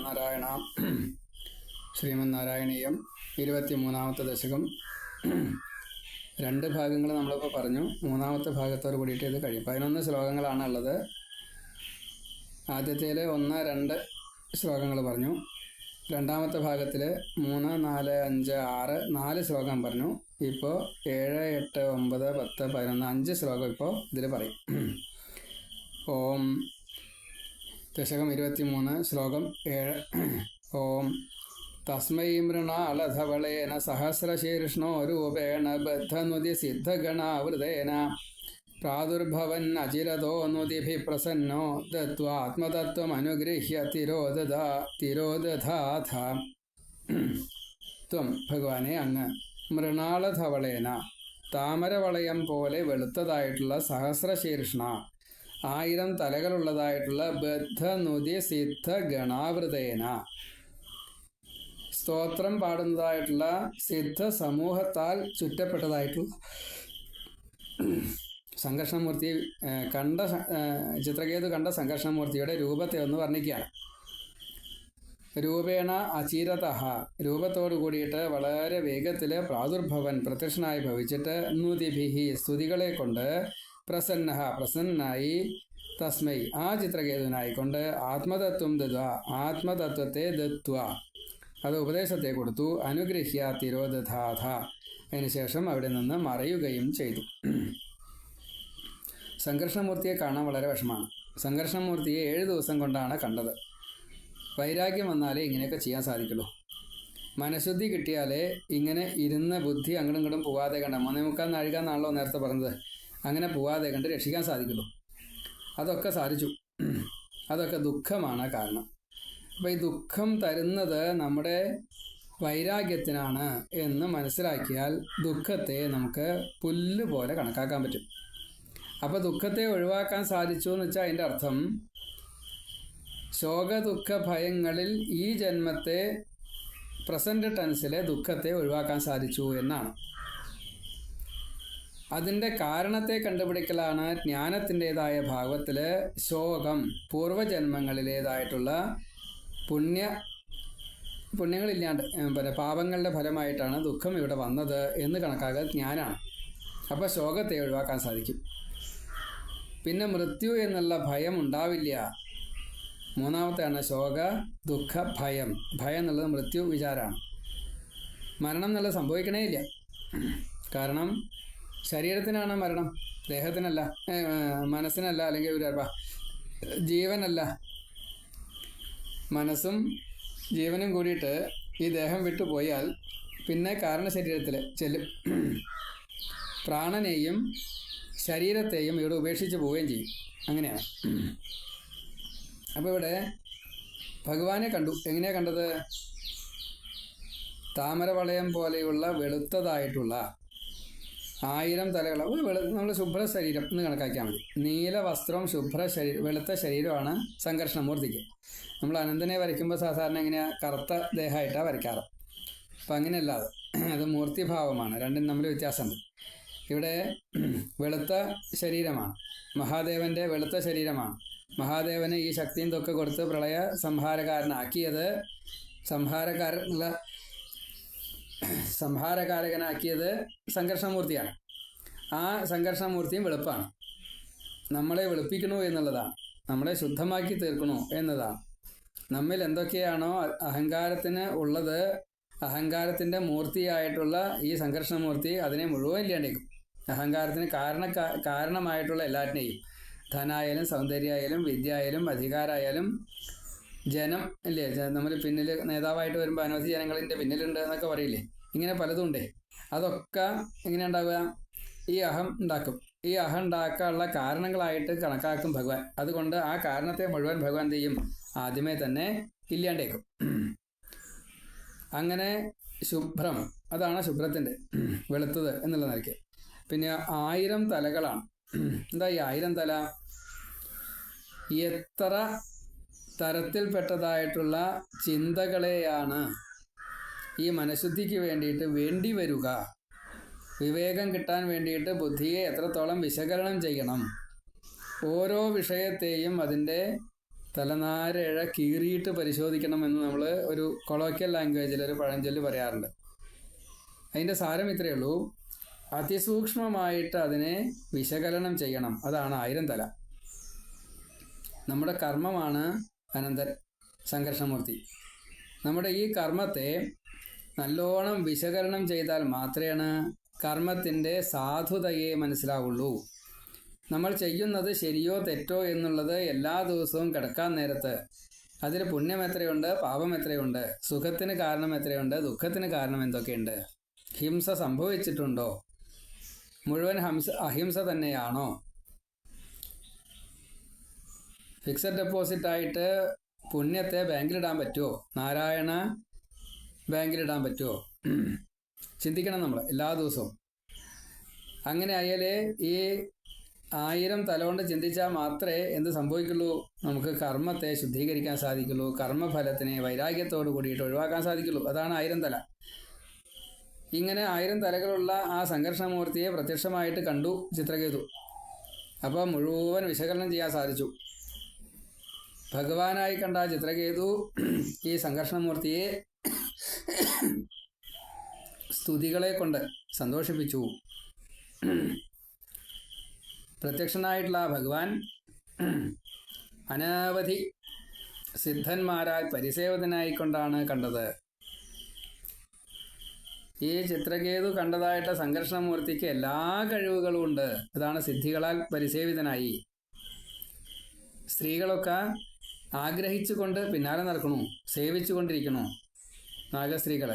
നാരായണ. ശ്രീമന്നാരായണീയം 23-ാമത്തെ ദശകം. 2 ഭാഗങ്ങൾ നമ്മളിപ്പോൾ പറഞ്ഞു. 3-ാമത്തെ ഭാഗത്തോട് കൂടിയിട്ട് ഇത് കഴിയും. 11 ശ്ലോകങ്ങളാണ് ഉള്ളത്. ആദ്യത്തേൽ 1, 2 ശ്ലോകങ്ങൾ പറഞ്ഞു. 2-ാമത്തെ ഭാഗത്തിൽ 3, 4, 5, 6 4 ശ്ലോകം പറഞ്ഞു. ഇപ്പോൾ 7, 8, 9, 10, 11 5 ശ്ലോകം ഇപ്പോൾ ഇതിൽ പറയും. ഓം ദശകം 23 ശ്ലോകം 7. ഓം തസ്മൈ മൃണാളധവളേന സഹസ്രശീർഷ്ണോ രൂപേണ ബദ്ധനുതി സിദ്ധഗണാവൃതേന പ്രാദുർഭവൻ അചിരതോ നുതിഭി പ്രസന്നോ ദത്വാത്മതത്വമനുഗൃഹ്യ തിരോദധാഥ. ത്വം ഭഗവാനെ അങ്ങ് മൃണാളധവളേന താമരവളയം പോലെ വെളുത്തതായിട്ടുള്ള സഹസ്രശീർഷ്ണ 1000 തലകളുള്ളതായിട്ടുള്ള ബദ്ധനുതി സിദ്ധ ഗണാവൃതേന സ്തോത്രം പാടുന്നതായിട്ടുള്ള സിദ്ധ സമൂഹത്താൽ ചുറ്റപ്പെട്ടതായിട്ടുള്ള സംഘർഷമൂർത്തി കണ്ട ചിത്രകേതു കണ്ട സംഘർഷമൂർത്തിയുടെ രൂപത്തെ ഒന്ന് വർണ്ണിക്കുകയാണ്. രൂപേണ അചിരത രൂപത്തോടു കൂടിയിട്ട് വളരെ വേഗത്തിൽ പ്രാദുർഭവൻ പ്രത്യക്ഷനായി ഭവിച്ചിട്ട് നുതിഭിഹി സ്തുതികളെ കൊണ്ട് പ്രസന്നായി തസ്മൈ ആ ചിത്രകേതുവിനായിക്കൊണ്ട് ആത്മതത്വം ആത്മതത്വത്തെ ദത്വ അത് ഉപദേശത്തെ കൊടുത്തു. അനുഗ്രഹ്യ തിരോദധാഥ അതിനുശേഷം അവിടെ നിന്ന് മറയുകയും ചെയ്തു. സംഘർഷമൂർത്തിയെ കാണാൻ വളരെ വിഷമാണ്. സംഘർഷമൂർത്തിയെ 7 ദിവസം കൊണ്ടാണ് കണ്ടത്. വൈരാഗ്യം വന്നാലേ ഇങ്ങനെയൊക്കെ ചെയ്യാൻ സാധിക്കുള്ളൂ. മനഃശുദ്ധി കിട്ടിയാലേ ഇങ്ങനെ ഇരുന്ന് ബുദ്ധി അങ്ങോട്ടും ഇങ്ങോട്ടും പോവാതെ കണ്ട 3 നാഴികാന്നാണല്ലോ നേരത്തെ പറഞ്ഞത്. അങ്ങനെ പോവാതെ കണ്ട് രക്ഷിക്കാൻ സാധിക്കുള്ളൂ. അതൊക്കെ സാധിച്ചു. അതൊക്കെ ദുഃഖമാണ് കാരണം. അപ്പോൾ ഈ ദുഃഖം തരുന്നത് നമ്മുടെ വൈരാഗ്യത്തിനാണ് എന്ന് മനസ്സിലാക്കിയാൽ ദുഃഖത്തെ നമുക്ക് പുല്ല് പോലെ കണക്കാക്കാൻ പറ്റും. അപ്പോൾ ദുഃഖത്തെ ഒഴിവാക്കാൻ സാധിച്ചു എന്ന് വെച്ചാൽ അതിൻ്റെ അർത്ഥം ശോക ദുഃഖ ഭയങ്ങളിൽ ഈ ജന്മത്തെ പ്രസന്റ് ടെൻസിലെ ദുഃഖത്തെ ഒഴിവാക്കാൻ സാധിച്ചു എന്നാണ്. അതിൻ്റെ കാരണത്തെ കണ്ടുപിടിക്കലാണ് ജ്ഞാനത്തിൻ്റെതായ ഭാഗത്തിൽ ശോകം പൂർവജന്മങ്ങളിലേതായിട്ടുള്ള പുണ്യങ്ങളില്ലാണ്ട് പാപങ്ങളുടെ ഫലമായിട്ടാണ് ദുഃഖം ഇവിടെ വന്നത് എന്ന് കണക്കാക്കുക ജ്ഞാനാണ്. അപ്പോൾ ശോകത്തെ ഒഴിവാക്കാൻ സാധിക്കും. പിന്നെ മൃത്യു എന്നുള്ള ഭയം ഉണ്ടാവില്ല. 3-ാമത്തെയാണ് ശോക ദുഃഖ ഭയം. ഭയം എന്നുള്ളത് മൃത്യു വിചാരമാണ്. മരണം എന്നുള്ളത് സംഭവിക്കണേ ഇല്ല. കാരണം ശരീരത്തിനാണ് മരണം, ദേഹത്തിനല്ല, മനസ്സിനല്ല, അല്ലെങ്കിൽ ഒരു ജീവനല്ല. മനസ്സും ജീവനും കൂടിയിട്ട് ഈ ദേഹം വിട്ടുപോയാൽ പിന്നെ കാരണശരീരത്തിൽ ചെല്ലും. പ്രാണനെയും ശരീരത്തെയും ഇവിടെ ഉപേക്ഷിച്ച് പോവുകയും ചെയ്യും. അങ്ങനെയാണ്. അപ്പോൾ ഇവിടെ ഭഗവാനെ കണ്ടു. എങ്ങനെയാണ് കണ്ടത്? താമരവളയം പോലെയുള്ള വെളുത്തതായിട്ടുള്ള 1000 തലകൾ. നമ്മൾ ശുഭ്ര ശരീരം എന്ന് കണക്കാക്കിയാൽ മതി. നീല വസ്ത്രവും വെളുത്ത ശരീരമാണ് സംഘർഷണമൂർത്തിക്ക്. നമ്മൾ അനന്തനെ വരയ്ക്കുമ്പോൾ സാധാരണ ഇങ്ങനെ കറുത്ത ദേഹമായിട്ടാണ് വരയ്ക്കാറ്. അപ്പം അങ്ങനെയല്ലാതെ അത് മൂർത്തിഭാവമാണ്. രണ്ടും തമ്മിൽ വ്യത്യാസമുണ്ട്. ഇവിടെ വെളുത്ത ശരീരമാണ്. മഹാദേവൻ്റെ വെളുത്ത ശരീരമാണ്. മഹാദേവന് ഈ ശക്തിയും തൊക്കെ കൊടുത്ത് പ്രളയ സംഹാരകാരനാക്കിയത് സംഹാരകാരകനാക്കിയത് സംഘർഷമൂർത്തിയാണ്. ആ സംഘർഷമൂർത്തിയും വെളുപ്പാണ്. നമ്മളെ വെളുപ്പിക്കണു എന്നുള്ളതാണ്. നമ്മളെ ശുദ്ധമാക്കി തീർക്കണു എന്നതാണ്. നമ്മിൽ എന്തൊക്കെയാണോ അഹങ്കാരത്തിന് ഉള്ളത്, അഹങ്കാരത്തിൻ്റെ മൂർത്തിയായിട്ടുള്ള ഈ സംഘർഷമൂർത്തി അതിനെ മുഴുവൻ ഇല്ലാണ്ടേക്കും. അഹങ്കാരത്തിന് കാരണമായിട്ടുള്ള എല്ലാറ്റിനെയും, ധനായാലും സൗന്ദര്യമായാലും വിദ്യയായാലും അധികാരമായാലും ജനം ഇല്ലേ, നമ്മൾ പിന്നിൽ നേതാവായിട്ട് വരുമ്പോൾ അനവധി ജനങ്ങളിൻ്റെ പിന്നിലുണ്ട് എന്നൊക്കെ പറയില്ലേ. ഇങ്ങനെ പലതും ഉണ്ടേ. അതൊക്കെ എങ്ങനെ ഉണ്ടാവുക? ഈ അഹം ഉണ്ടാക്കും. ഈ അഹം ഉണ്ടാക്കാനുള്ള കാരണങ്ങളായിട്ട് കണക്കാക്കും ഭഗവാൻ. അതുകൊണ്ട് ആ കാരണത്തെ മുഴുവൻ ഭഗവാൻ ചെയ്യും, ആദ്യമേ തന്നെ ഇല്ലാണ്ടേക്കും. അങ്ങനെ ശുഭ്രം, അതാണ് ശുഭ്രത്തിൻ്റെ വെളുത്തത് എന്നുള്ള നിലയ്ക്ക്. പിന്നെ 1000 തലകളാണ്. എന്താ ഈ 1000 തല? എത്ര തരത്തിൽപ്പെട്ടതായിട്ടുള്ള ചിന്തകളെയാണ് ഈ മനഃശുദ്ധിക്ക് വേണ്ടിയിട്ട് വേണ്ടി വരിക. വിവേകം കിട്ടാൻ വേണ്ടിയിട്ട് ബുദ്ധിയെ എത്രത്തോളം വിശകലനം ചെയ്യണം. ഓരോ വിഷയത്തെയും അതിൻ്റെ തലനാരിഴ കീറിയിട്ട് പരിശോധിക്കണമെന്ന് നമ്മൾ ഒരു കൊളോക്കിയൽ ലാംഗ്വേജിൽ ഒരു പഴഞ്ചൊല്ല് പറയാറുണ്ട്. അതിൻ്റെ സാരം ഇത്രയേ ഉള്ളൂ, അതിസൂക്ഷ്മമായിട്ട് അതിനെ വിശകലനം ചെയ്യണം. അതാണ് 1000 തല. നമ്മുടെ കർമ്മമാണ് അനന്തൻ സംഘർഷമൂർത്തി. നമ്മുടെ ഈ കർമ്മത്തെ നല്ലോണം വിശകലനം ചെയ്താൽ മാത്രമേ കർമ്മത്തിൻ്റെ സാധുതയെ മനസ്സിലാവുള്ളൂ. നമ്മൾ ചെയ്യുന്നത് ശരിയോ തെറ്റോ എന്നുള്ളത് എല്ലാ ദിവസവും കിടക്കാൻ നേരത്ത് അതിൽ പുണ്യം എത്രയുണ്ട്, പാപം എത്രയുണ്ട്, സുഖത്തിന് കാരണം എത്രയുണ്ട്, ദുഃഖത്തിന് കാരണം എന്തൊക്കെയുണ്ട്, ഹിംസ സംഭവിച്ചിട്ടുണ്ടോ, മുഴുവൻ അഹിംസ തന്നെയാണോ, ഫിക്സഡ് ഡെപ്പോസിറ്റായിട്ട് പുണ്യത്തെ ബാങ്കിലിടാൻ പറ്റുമോ, നാരായണ ബാങ്കിലിടാൻ പറ്റുമോ, ചിന്തിക്കണം നമ്മൾ എല്ലാ ദിവസവും. അങ്ങനെ ആയാലേ ഈ 1000 തല കൊണ്ട് ചിന്തിച്ചാൽ മാത്രമേ എന്ത് സംഭവിക്കുള്ളൂ, നമുക്ക് കർമ്മത്തെ ശുദ്ധീകരിക്കാൻ സാധിക്കുള്ളൂ, കർമ്മഫലത്തിനെ വൈരാഗ്യത്തോട് കൂടിയിട്ട് ഒഴിവാക്കാൻ സാധിക്കുള്ളൂ. അതാണ് 1000 തല. ഇങ്ങനെ 1000 തലകളുള്ള ആ സംഘർഷമൂർത്തിയെ പ്രത്യക്ഷമായിട്ട് കണ്ടു ചിത്രകേതു. അപ്പോൾ മുഴുവൻ വിശകലനം ചെയ്യാൻ സാധിച്ചു. ഭഗവാനായി കണ്ട ചിത്രകേതു ഈ സംഘർഷമൂർത്തിയെ സ്തുതികളെ കൊണ്ട് സന്തോഷിപ്പിച്ചു. പ്രത്യക്ഷനായിട്ടുള്ള ഭഗവാൻ അനവധി സിദ്ധന്മാരാൽ പരിസേവിതനായിക്കൊണ്ടാണ് കണ്ടത്. ഈ ചിത്രകേതു കണ്ടതായിട്ട് സംഘർഷമൂർത്തിക്ക് എല്ലാ കഴിവുകളും ഉണ്ട്. അതാണ് സിദ്ധികളാൽ പരിസേവിതനായി. സ്ത്രീകളൊക്കെ ആഗ്രഹിച്ചുകൊണ്ട് പിന്നാലെ നടക്കണു, സേവിച്ചുകൊണ്ടിരിക്കണു. നാഗസ്ത്രീകൾ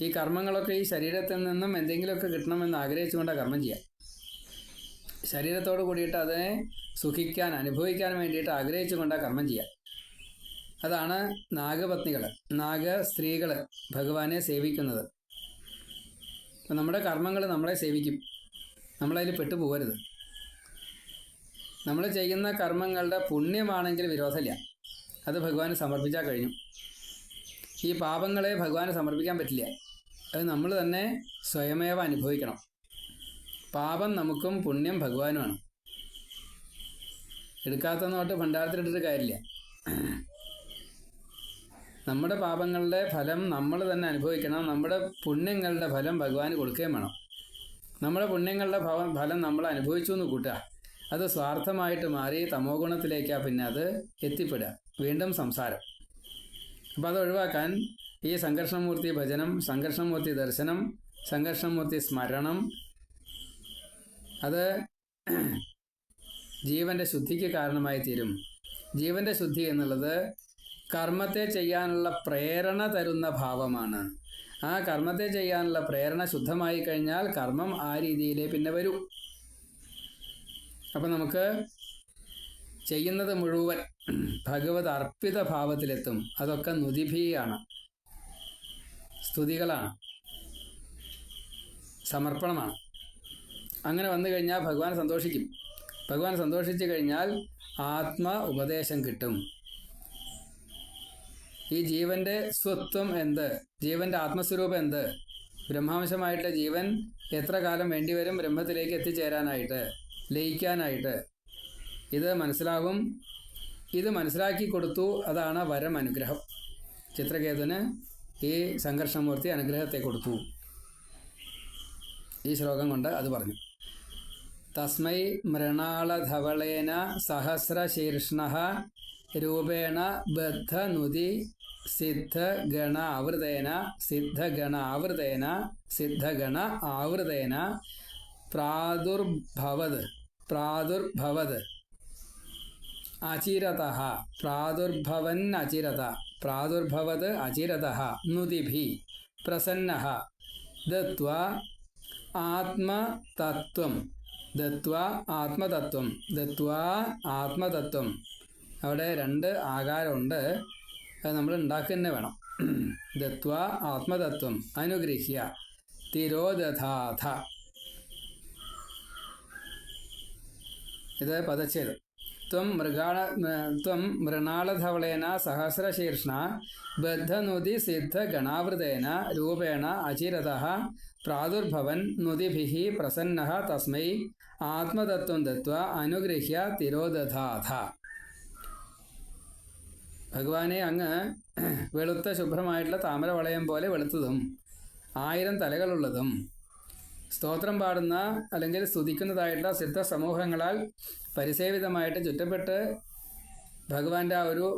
ഈ കർമ്മങ്ങളൊക്കെ ഈ ശരീരത്തിൽ നിന്നും എന്തെങ്കിലുമൊക്കെ കിട്ടണമെന്ന് ആഗ്രഹിച്ചുകൊണ്ടാണ് കർമ്മം ചെയ്യുക. ശരീരത്തോട് കൂടിയിട്ട് അതിനെ സുഖിക്കാൻ അനുഭവിക്കാൻ വേണ്ടിയിട്ട് ആഗ്രഹിച്ചുകൊണ്ടാണ് കർമ്മം ചെയ്യുക. അതാണ് നാഗപത്നികൾ, നാഗസ്ത്രീകൾ ഭഗവാനെ സേവിക്കുന്നത്. അപ്പം നമ്മുടെ കർമ്മങ്ങൾ നമ്മളെ സേവിക്കും, നമ്മളതിൽ പെട്ടുപോകരുത്. നമ്മൾ ചെയ്യുന്ന കർമ്മങ്ങളുടെ പുണ്യമാണെങ്കിൽ വിരോധമില്ല, അത് ഭഗവാന് സമർപ്പിച്ചാൽ കഴിഞ്ഞു. ഈ പാപങ്ങളെ ഭഗവാന് സമർപ്പിക്കാൻ പറ്റില്ല, അത് നമ്മൾ തന്നെ സ്വയമേവ അനുഭവിക്കണം. പാപം നമുക്കും പുണ്യം ഭഗവാനുമാണ്. എടുക്കാത്തന്നോട്ട് ഭണ്ഡാരത്തിലിട്ടിട്ട് കാര്യമില്ല. നമ്മുടെ പാപങ്ങളുടെ ഫലം നമ്മൾ തന്നെ അനുഭവിക്കണം, നമ്മുടെ പുണ്യങ്ങളുടെ ഫലം ഭഗവാന് കൊടുക്കുകയും വേണം. നമ്മുടെ പുണ്യങ്ങളുടെ ഫലം നമ്മൾ അനുഭവിച്ചു എന്ന് കൂട്ടുക, അത് സ്വാർത്ഥമായിട്ട് മാറി തമോ ഗുണത്തിലേക്കാണ് പിന്നെ അത് എത്തിപ്പെടുക, വീണ്ടും സംസാരം. അപ്പം അത് ഒഴിവാക്കാൻ ഈ സംഘർഷമൂർത്തി ഭജനം, സംഘർഷമൂർത്തി ദർശനം, സംഘർഷമൂർത്തി സ്മരണം, അത് ജീവൻ്റെ ശുദ്ധിക്ക് കാരണമായി തീരും. ജീവൻ്റെ ശുദ്ധി എന്നുള്ളത് കർമ്മത്തെ ചെയ്യാനുള്ള പ്രേരണ തരുന്ന ഭാവമാണ്. ആ കർമ്മത്തെ ചെയ്യാനുള്ള പ്രേരണ ശുദ്ധമായി കഴിഞ്ഞാൽ കർമ്മം ആ രീതിയിലേ പിന്നെ വരൂ. അപ്പം നമുക്ക് ചെയ്യുന്നത് മുഴുവൻ ഭഗവത് അർപ്പിത ഭാവത്തിലെത്തും. അതൊക്കെ നുതിഭീയാണ്, സ്തുതികളാണ്, സമർപ്പണമാണ്. അങ്ങനെ വന്നു കഴിഞ്ഞാൽ ഭഗവാൻ സന്തോഷിക്കും. ഭഗവാൻ സന്തോഷിച്ചു കഴിഞ്ഞാൽ ആത്മ ഉപദേശം കിട്ടും. ഈ ജീവൻ്റെ സ്വത്വം എന്ത്, ജീവൻ്റെ ആത്മസ്വരൂപം എന്ത്, ബ്രഹ്മാംശമായിട്ട് ജീവൻ എത്ര കാലം വേണ്ടിവരും ബ്രഹ്മത്തിലേക്ക് എത്തിച്ചേരാനായിട്ട്, ലയിക്കാനായിട്ട്, ഇത് മനസ്സിലാവും. ഇത് മനസ്സിലാക്കി കൊടുത്തു. അതാണ് വരം, അനുഗ്രഹം. ചിത്രകേതുവിന് ഈ സംഘർഷമൂർത്തി അനുഗ്രഹത്തെ കൊടുത്തു. ഈ ശ്ലോകം കൊണ്ട് അത് പറഞ്ഞു. തസ്മൈ മൃണാളധവളേന സഹസ്രശീർഷ്ണഃ രൂപേണ ബദ്ധനുതി സിദ്ധഗണ ആവൃതേന സിദ്ധഗണ ആവൃതേന സിദ്ധഗണ ആവൃതേന പ്രാദുർഭവത് അചിരതഃ പ്രാദുർഭവൻ അചിരത പ്രാദുർഭവത് അചിരതഃ നുതിഭി പ്രസന്നഃ ദത്വാ ആത്മതത്വം അവിടെ 2 ആകാരമുണ്ട്, അത് നമ്മൾ ഉണ്ടാക്കുക തന്നെ വേണം. ദത്വാ ആത്മതത്വം അനുഗൃഹ്യ തിരോദധാഥ. ഇത് പദച്ഛേദം. ത്വം മൃണാളധവളേന സഹസ്രശീർഷ്ണ ബദ്ധനുതി സിദ്ധ ഗണാവൃതേന രൂപേണ അചിരതഃ പ്രാദുർഭവൻ നുതിഭിഃ പ്രസന്നഃ തസ്മൈ ആത്മതത്വം ദത്വാ അനുഗൃഹ്യ തിരോദധാഥ. ഭഗവാനെ അങ്ങ് വെളുത്ത ശുഭ്രമായിട്ടുള്ള താമര വളയം പോലെ വെളുത്തതും 1000 തലകളുള്ളതും സ്തോത്രം പാടുന്ന അല്ലെങ്കിൽ സ്തുതിക്കുന്നതായിട്ടുള്ള സിദ്ധ സമൂഹങ്ങളാൽ പരിസേവിതമായിട്ട് ചുറ്റപ്പെട്ട് ഭഗവാന്റെ ആ ഒരു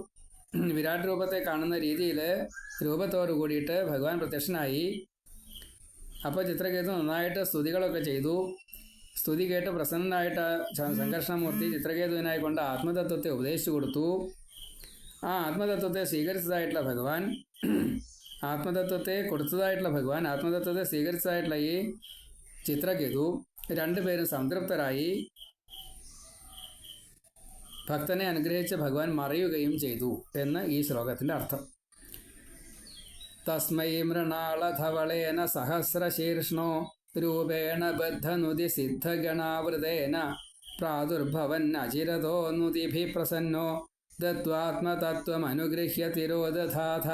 വിരാട് രൂപത്തെ കാണുന്ന രീതിയിൽ രൂപത്തോടു കൂടിയിട്ട് ഭഗവാൻ പ്രത്യക്ഷനായി. അപ്പോൾ ചിത്രകേതു നന്നായിട്ട് സ്തുതികളൊക്കെ ചെയ്തു. സ്തുതി കേട്ട് പ്രസന്നനായിട്ട് സംഘർഷണമൂർത്തി ചിത്രകേതുവിനായി കൊണ്ട് ആത്മതത്വത്തെ ഉപദേശിച്ചു കൊടുത്തു. ആ ആത്മതത്വത്തെ സ്വീകരിച്ചതായിട്ടുള്ള ഭഗവാൻ, ആത്മതത്വത്തെ കൊടുത്തതായിട്ടുള്ള ഭഗവാൻ, ആത്മതത്വത്തെ സ്വീകരിച്ചതായിട്ടുള്ള ഈ ചിത്രകേതു രണ്ടുപേരും സംതൃപ്തരായി ഭക്തനെ അനുഗ്രഹിച്ച് ഭഗവാൻ മറയുകയും ചെയ്തു എന്ന് ഈ ശ്ലോകത്തിൻ്റെ അർത്ഥം. തസ്മൈ മൃണാളധവളേന സഹസ്രശീർഷ്ണോ രൂപേണ ബദ്ധനുതി സിദ്ധഗണാവൃതേന പ്രാദുർഭവൻ അചിരതോ നുതിഭി പ്രസന്നോ ദത്വാത്മതത്വമനുഗൃഹ്യ തിരോദധാഥ.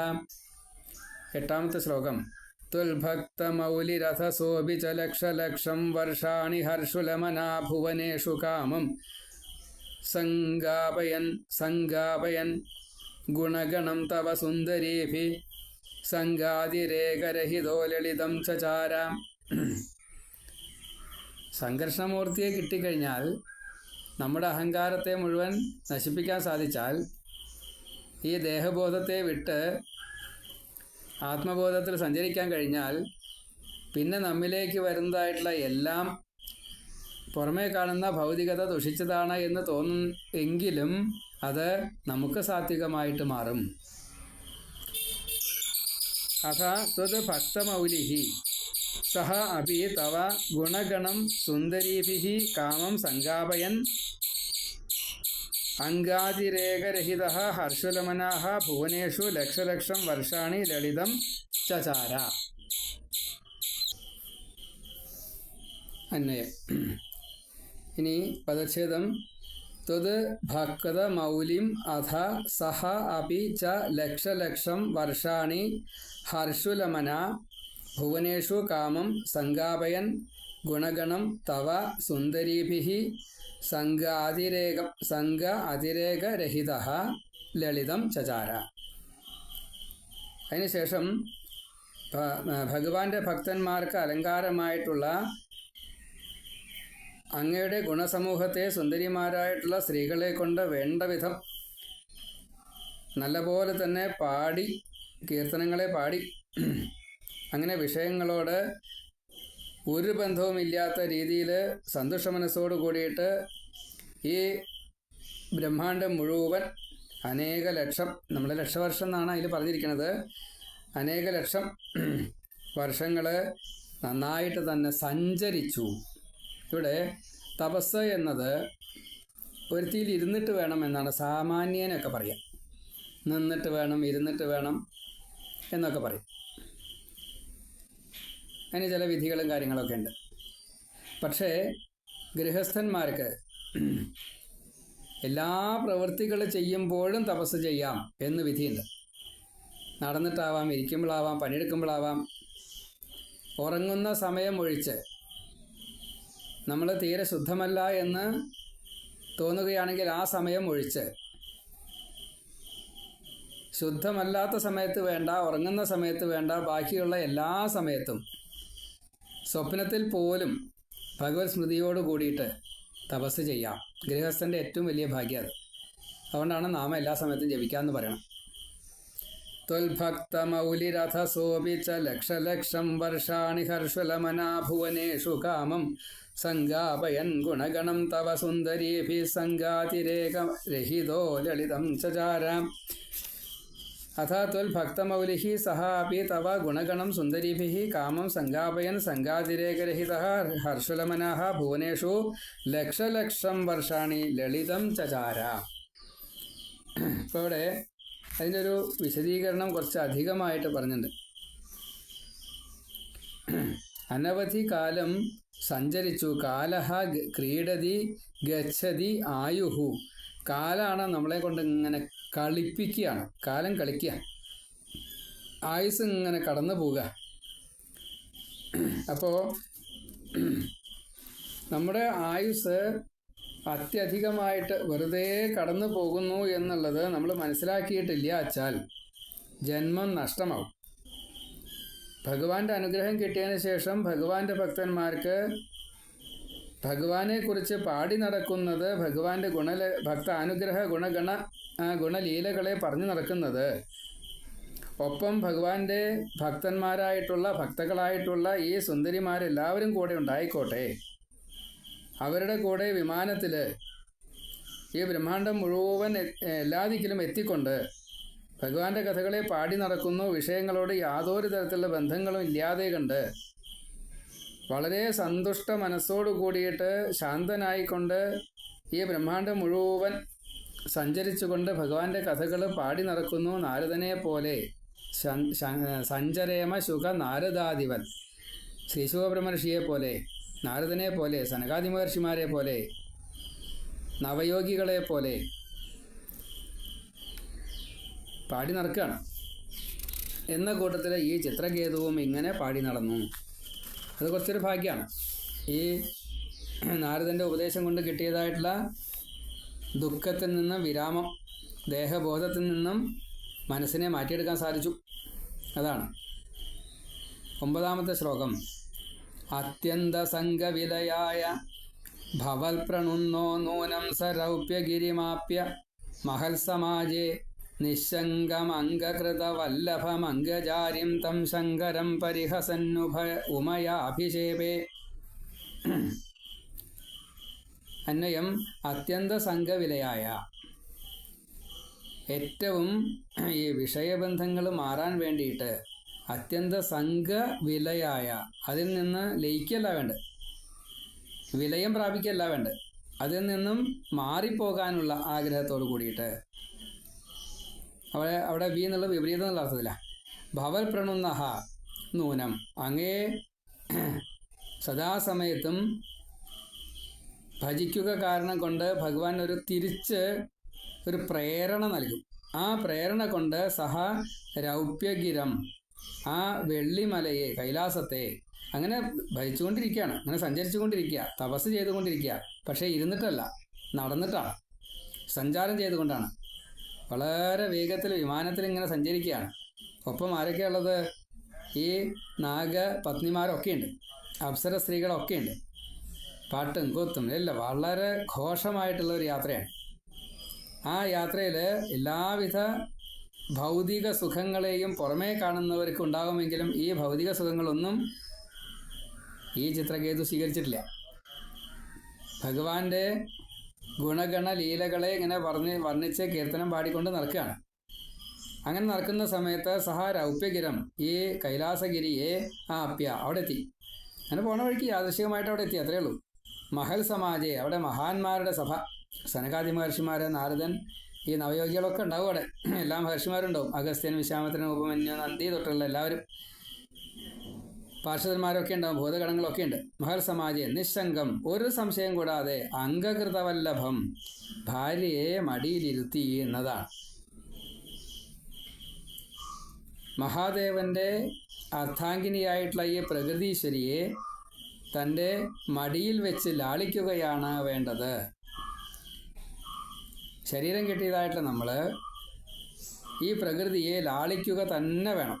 8ാമത്തെ ശ്ലോകം. തുൽഭക്തമൗലിരഥസോऽപി ച ലക്ഷലക്ഷം വർഷാണി ഹർഷുലമനാ ഭുവനേഷു കാമം സംഗാപയൻ ഗുണഗണം തവ സുന്ദരീഭി സംഗാതിരേകരഹിതോ ലളിതം ചചാര. സംഘർഷണമൂർത്തിയെ കിട്ടിക്കഴിഞ്ഞാൽ, നമ്മുടെ അഹങ്കാരത്തെ മുഴുവൻ നശിപ്പിക്കാൻ സാധിച്ചാൽ, ഈ ദേഹബോധത്തെ വിട്ട് ആത്മബോധത്തിൽ സഞ്ചരിക്കാൻ കഴിഞ്ഞാൽ, പിന്നെ നമ്മിലേക്ക് വരുന്നതായിട്ടുള്ള എല്ലാം പുറമേ കാണുന്ന ഭൗതികത ദുഷിച്ചതാണ് എന്ന് തോന്നുമെങ്കിലും അത് നമുക്ക് സാത്വികമായിട്ട് മാറും. അഥ ത്വത് ഭക്തമൗലിഹി സഹ അപി തവ ഗുണഗണം സുന്ദരീഭിഃ കാമം സംഗാപയൻ അംഗാതിരേകരഹിതഃ ഹർഷുലമനാഃ ഭുവനേഷു ലക്ഷലക്ഷം വർഷാണി ലളിതം ചചാര. അന്വയം. ഇനി പദച്ഛേദം. ത്വത് ഭക്തമൗലിം അഥ സഹ അപി ച ലക്ഷലക്ഷം വർഷാണി ഹർഷുലമന ഭുവനേഷു കാമം സംഗാപയൻ ഗുണഗണം തവ സുന്ദരീഭിഃ സംഗ അതിരേകരഹിതഃ ലളിതം ചചാര. അതിനുശേഷം ഭഗവാന്റെ ഭക്തന്മാർക്ക് അലങ്കാരമായിട്ടുള്ള അങ്ങയുടെ ഗുണസമൂഹത്തെ സുന്ദരിമാരായിട്ടുള്ള സ്ത്രീകളെ കൊണ്ട് വേണ്ട വിധം നല്ലപോലെ തന്നെ പാടി, കീർത്തനങ്ങളെ പാടി, അങ്ങനെ വിഷയങ്ങളോട് ഒരു ബന്ധവുമില്ലാത്ത രീതിയിൽ സന്തുഷ്ട മനസ്സോട് കൂടിയിട്ട് ഈ ബ്രഹ്മാണ്ടം മുഴുവൻ അനേക ലക്ഷം, നമ്മൾ ലക്ഷവർഷം എന്നാണ് അതിൽ പറഞ്ഞിരിക്കുന്നത്, അനേക ലക്ഷം വർഷങ്ങൾ നന്നായിട്ട് തന്നെ സഞ്ചരിച്ചു. ഇവിടെ തപസ് എന്നത് ഒരുത്തിയിൽ ഇരുന്നിട്ട് വേണം എന്നാണ് സാമാന്യനൊക്കെ പറയാം. നിന്നിട്ട് വേണം, ഇരുന്നിട്ട് വേണം എന്നൊക്കെ പറയും. അതിന് ചില വിധികളും കാര്യങ്ങളൊക്കെ ഉണ്ട്. പക്ഷേ ഗൃഹസ്ഥന്മാർക്ക് എല്ലാ പ്രവൃത്തികൾ ചെയ്യുമ്പോഴും തപസ് ചെയ്യാം എന്ന് വിധിയുണ്ട്. നടന്നിട്ടാവാം, ഇരിക്കുമ്പോഴാവാം, പണിയെടുക്കുമ്പോഴാവാം, ഉറങ്ങുന്ന സമയം ഒഴിച്ച്. നമ്മൾ തീരെ ശുദ്ധമല്ല എന്ന് തോന്നുകയാണെങ്കിൽ ആ സമയം ഒഴിച്ച്, ശുദ്ധമല്ലാത്ത സമയത്ത് വേണ്ട, ഉറങ്ങുന്ന സമയത്ത് വേണ്ട, ബാക്കിയുള്ള എല്ലാ സമയത്തും സ്വപ്നത്തിൽ പോലും ഭഗവത് സ്മൃതിയോട് കൂടിയിട്ട് തപസ് ചെയ്യാം. ഗൃഹസ്ഥൻ്റെ ഏറ്റവും വലിയ ഭാഗ്യം അത്. അതുകൊണ്ടാണ് നാം എല്ലാ സമയത്തും ജപിക്കാമെന്ന് പറയണം. ത്വൽഭക്തമൗലിരഥസോऽപി ച ലക്ഷലക്ഷം വർഷാണി ഹർഷുലമനാ ഭുവനേഷു കാമം സംഗാപയൻ ഗുണഗണം തവ സുന്ദരീഭിഃ സംഗാതിരേകരഹിതോ ലളിതം ചചാര. അഥ ത്വൽഭക്തമൗലിഃ സഹ അപി തവ ഗുണഗണം സുന്ദരീഭിഃ കാമം സംഗാപയൻ സംഗാതിരേകരഹിതഃ ഹർഷുലമനാഃ ഭുവനേഷു ലക്ഷലക്ഷം വർഷാണി ലളിതം ചചാര. ഇപ്പോൾ ഇവിടെ അതിൻ്റെ ഒരു വിശദീകരണം കുറച്ച് അധികമായിട്ട് പറഞ്ഞിട്ടുണ്ട്. അനവധി കാലം സഞ്ചരിച്ചു. കാലഹ ക്രീഡതി ഗച്ഛതി ആയുഹു. കാലാണ് നമ്മളെ കൊണ്ട് ഇങ്ങനെ കളിപ്പിക്കുകയാണ്. കാലം കളിക്കുക, ആയുസ് ഇങ്ങനെ കടന്നു പോവുക. അപ്പോൾ നമ്മുടെ ആയുസ് അത്യധികമായിട്ട് വെറുതെ കടന്നു പോകുന്നു എന്നുള്ളത് നമ്മൾ മനസ്സിലാക്കിയിട്ടില്ല വച്ചാൽ ജന്മം നഷ്ടമാവും. ഭഗവാന്റെ അനുഗ്രഹം കിട്ടിയതിന് ശേഷം ഭഗവാന്റെ ഭക്തന്മാർക്ക് ഭഗവാനെക്കുറിച്ച് പാടി നടക്കുന്നത്, ഭഗവാന്റെ ഭക്ത അനുഗ്രഹ ഗുണലീലകളെ പറഞ്ഞു നടക്കുന്നത്, ഒപ്പം ഭഗവാന്റെ ഭക്തകളായിട്ടുള്ള ഈ സുന്ദരിമാരെല്ലാവരും കൂടെ ഉണ്ടായിക്കോട്ടെ. അവരുടെ കൂടെ വിമാനത്തിൽ ഈ ബ്രഹ്മാണ്ടം മുഴുവൻ എല്ലാ ദിക്കിലും എത്തിക്കൊണ്ട് ഭഗവാന്റെ കഥകളെ പാടി നടക്കുന്നു. വിഷയങ്ങളോട് യാതൊരു തരത്തിലുള്ള ബന്ധങ്ങളും ഇല്ലാതെ കണ്ട് വളരെ സന്തുഷ്ട മനസ്സോടു കൂടിയിട്ട് ശാന്തനായിക്കൊണ്ട് ഈ ബ്രഹ്മാണ്ടം മുഴുവൻ സഞ്ചരിച്ചുകൊണ്ട് ഭഗവാന്റെ കഥകൾ പാടി നടക്കുന്നു. നാരദനെ പോലെ സഞ്ചരേമ ശുഖ നാരദാദിവൻ, ശ്രീശുഖബ്രഹ്മർഷിയെ പോലെ, നാരദനെ പോലെ, സനകാദി മഹർഷിമാരെ പോലെ, നവയോഗികളെ പോലെ പാടി നടക്കുകയാണ്. എന്ന കൂട്ടത്തിൽ ഈ ചിത്രകേതുവും ഇങ്ങനെ പാടി നടന്നു. അത് കുറച്ചൊരു ഭാഗ്യമാണ്. ഈ നാരദൻ്റെ ഉപദേശം കൊണ്ട് കിട്ടിയതായിട്ടുള്ള ദുഃഖത്തിൽ നിന്നും വിരാമം, ദേഹബോധത്തിൽ നിന്നും മനസ്സിനെ മാറ്റിയെടുക്കാൻ സാധിച്ചു. അതാണ് 9ാമത്തെ ശ്ലോകം. അത്യന്തസംഗവിലയായ ഭവൽ പ്രണുന്നോ നൂനം സരൗപ്യഗിരിമാപ്യ മഹൽ സമാജേ നിശങ്കമംഗകൃതവല്ലഭമംഗജാരിം തം ശങ്കരം പരിഹസന്നുമയാഭിഷേപേ. അന്വയം: അത്യന്തസംഗവിലയായ, ഏറ്റവും ഈ വിഷയബന്ധങ്ങൾ മാറാൻ വേണ്ടിയിട്ട് അത്യന്തസംഗവിലയായ, അതിൽ നിന്ന് ലയിക്കല്ല വേണ്ടത്, വിലയം പ്രാപിക്കല്ല വേണ്ടത്, അതിൽ നിന്നും മാറിപ്പോകാനുള്ള ആഗ്രഹത്തോട് കൂടിയിട്ട്. അവിടെ വി എന്നുള്ള വിപരീതം എന്നുള്ള അർത്ഥത്തിലാണ്. ഭവൽ പ്രണുന്നഹ നൂനം, അങ്ങേ സദാസമയത്തും ഭജിക്കുക കാരണം കൊണ്ട് ഭഗവാൻ ഒരു പ്രേരണ നൽകും. ആ പ്രേരണ കൊണ്ട് സഹ രൗപ്യഗിരം, ആ വെള്ളിമലയെ, കൈലാസത്തെ അങ്ങനെ ഭജിച്ചുകൊണ്ടിരിക്കുകയാണ്, അങ്ങനെ സഞ്ചരിച്ചുകൊണ്ടിരിക്കുക, തപസ് ചെയ്തുകൊണ്ടിരിക്കുക. പക്ഷേ ഇരുന്നിട്ടല്ല, നടന്നിട്ടാണ്, സഞ്ചാരം ചെയ്തുകൊണ്ടാണ്. വളരെ വേഗത്തിൽ വിമാനത്തിൽ ഇങ്ങനെ സഞ്ചരിക്കുകയാണ്. ഒപ്പം ആരൊക്കെയുള്ളത്? ഈ നാഗപത്നിമാരൊക്കെയുണ്ട്, അപ്സര സ്ത്രീകളൊക്കെയുണ്ട്. പാട്ടും കൂത്തും എല്ലാം വളരെ ഘോഷമായിട്ടുള്ള ഒരു യാത്രയാണ്. ആ യാത്രയിൽ എല്ലാവിധ ഭൗതിക സുഖങ്ങളെയും പുറമേ കാണുന്നവർക്ക് ഉണ്ടാകുമെങ്കിലും ഈ ഭൗതിക സുഖങ്ങളൊന്നും ഈ ചിത്രകേതു സ്വീകരിച്ചിട്ടില്ല. ഭഗവാന്റെ ഗുണഗണ ലീലകളെ ഇങ്ങനെ വർണ്ണിച്ച് കീർത്തനം പാടിക്കൊണ്ട് നടക്കുകയാണ്. അങ്ങനെ നടക്കുന്ന സമയത്ത് സഹ രൗപ്യഗിരം, ഈ കൈലാസഗിരിയെ ആപ്യ, അവിടെ എത്തി. അങ്ങനെ പോണ വഴിക്ക് യാദൃശികമായിട്ട് അവിടെ എത്തി, അത്രയേ ഉള്ളൂ. മഹൽ സമാജെ, അവിടെ മഹാന്മാരുടെ സഭ, സനകാദി മഹർഷിമാർ, നാരദൻ, ഈ നവയോഗികളൊക്കെ ഉണ്ടാവും അവിടെ. എല്ലാ മഹർഷിമാരുണ്ടാവും, അഗസ്ത്യൻ, വിശ്വാമിത്രൻ, ഉപമന്യു, നന്ദി തൊട്ടുള്ള എല്ലാവരും, പാർഷദന്മാരൊക്കെ ഉണ്ടാവും, ഭൂതഗണങ്ങളൊക്കെ ഉണ്ട്. മഹൽ സമാജെ നിശങ്കം, ഒരു സംശയം കൂടാതെ, അംഗകൃതവല്ലഭം, ഭാര്യയെ മടിയിലിരുത്തി എന്നതാണ്. മഹാദേവന്റെ അർത്ഥാംഗിനിയായിട്ടുള്ള ഈ പ്രകൃതീശ്വരിയെ തൻ്റെ മടിയിൽ വെച്ച് ലാളിക്കുകയാണ് വേണ്ടത്. ശരീരം കിട്ടിയതായിട്ടുള്ള നമ്മൾ ഈ പ്രകൃതിയെ ലാളിക്കുക തന്നെ വേണം.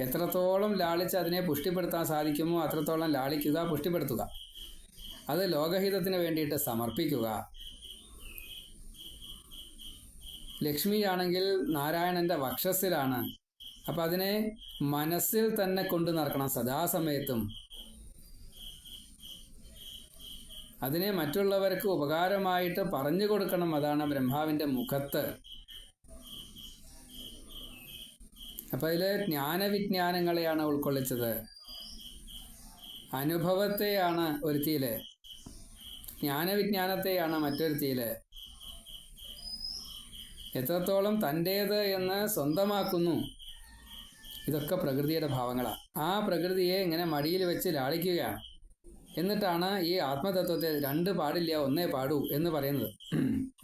എത്രത്തോളം ലാളിച്ച് അതിനെ പുഷ്ടിപ്പെടുത്താൻ സാധിക്കുമോ അത്രത്തോളം ലാളിക്കുക, പുഷ്ടിപ്പെടുത്തുക. അത് ലോകഹിതത്തിന് വേണ്ടിയിട്ട് സമർപ്പിക്കുക. ലക്ഷ്മിയാണെങ്കിൽ നാരായണൻ്റെ വക്ഷസ്സിലാണ്. അപ്പം അതിനെ മനസ്സിൽ തന്നെ കൊണ്ടു നടക്കണം സദാസമയത്തും. അതിനെ മറ്റുള്ളവർക്ക് ഉപകാരമായിട്ട് പറഞ്ഞു കൊടുക്കണം. അതാണ് ബ്രഹ്മാവിൻ്റെ മുഖത്ത്. അപ്പം അതിൽ ജ്ഞാനവിജ്ഞാനങ്ങളെയാണ് ഉൾക്കൊള്ളിച്ചത്. അനുഭവത്തെയാണ് ഒരുത്തിയിൽ, ജ്ഞാനവിജ്ഞാനത്തെയാണ് മറ്റൊരുത്തിയിൽ. എത്രത്തോളം തൻ്റേത് എന്ന് സ്വന്തമാക്കുന്നു, ഇതൊക്കെ പ്രകൃതിയുടെ ഭാവങ്ങളാണ്. ആ പ്രകൃതിയെ ഇങ്ങനെ മടിയിൽ വെച്ച് ലാളിക്കുകയാണ്. എന്നിട്ടാണ് ഈ ആത്മതത്വത്തെ രണ്ട് പാടില്ല ഒന്നേ പാടൂ എന്ന് പറയുന്നത്.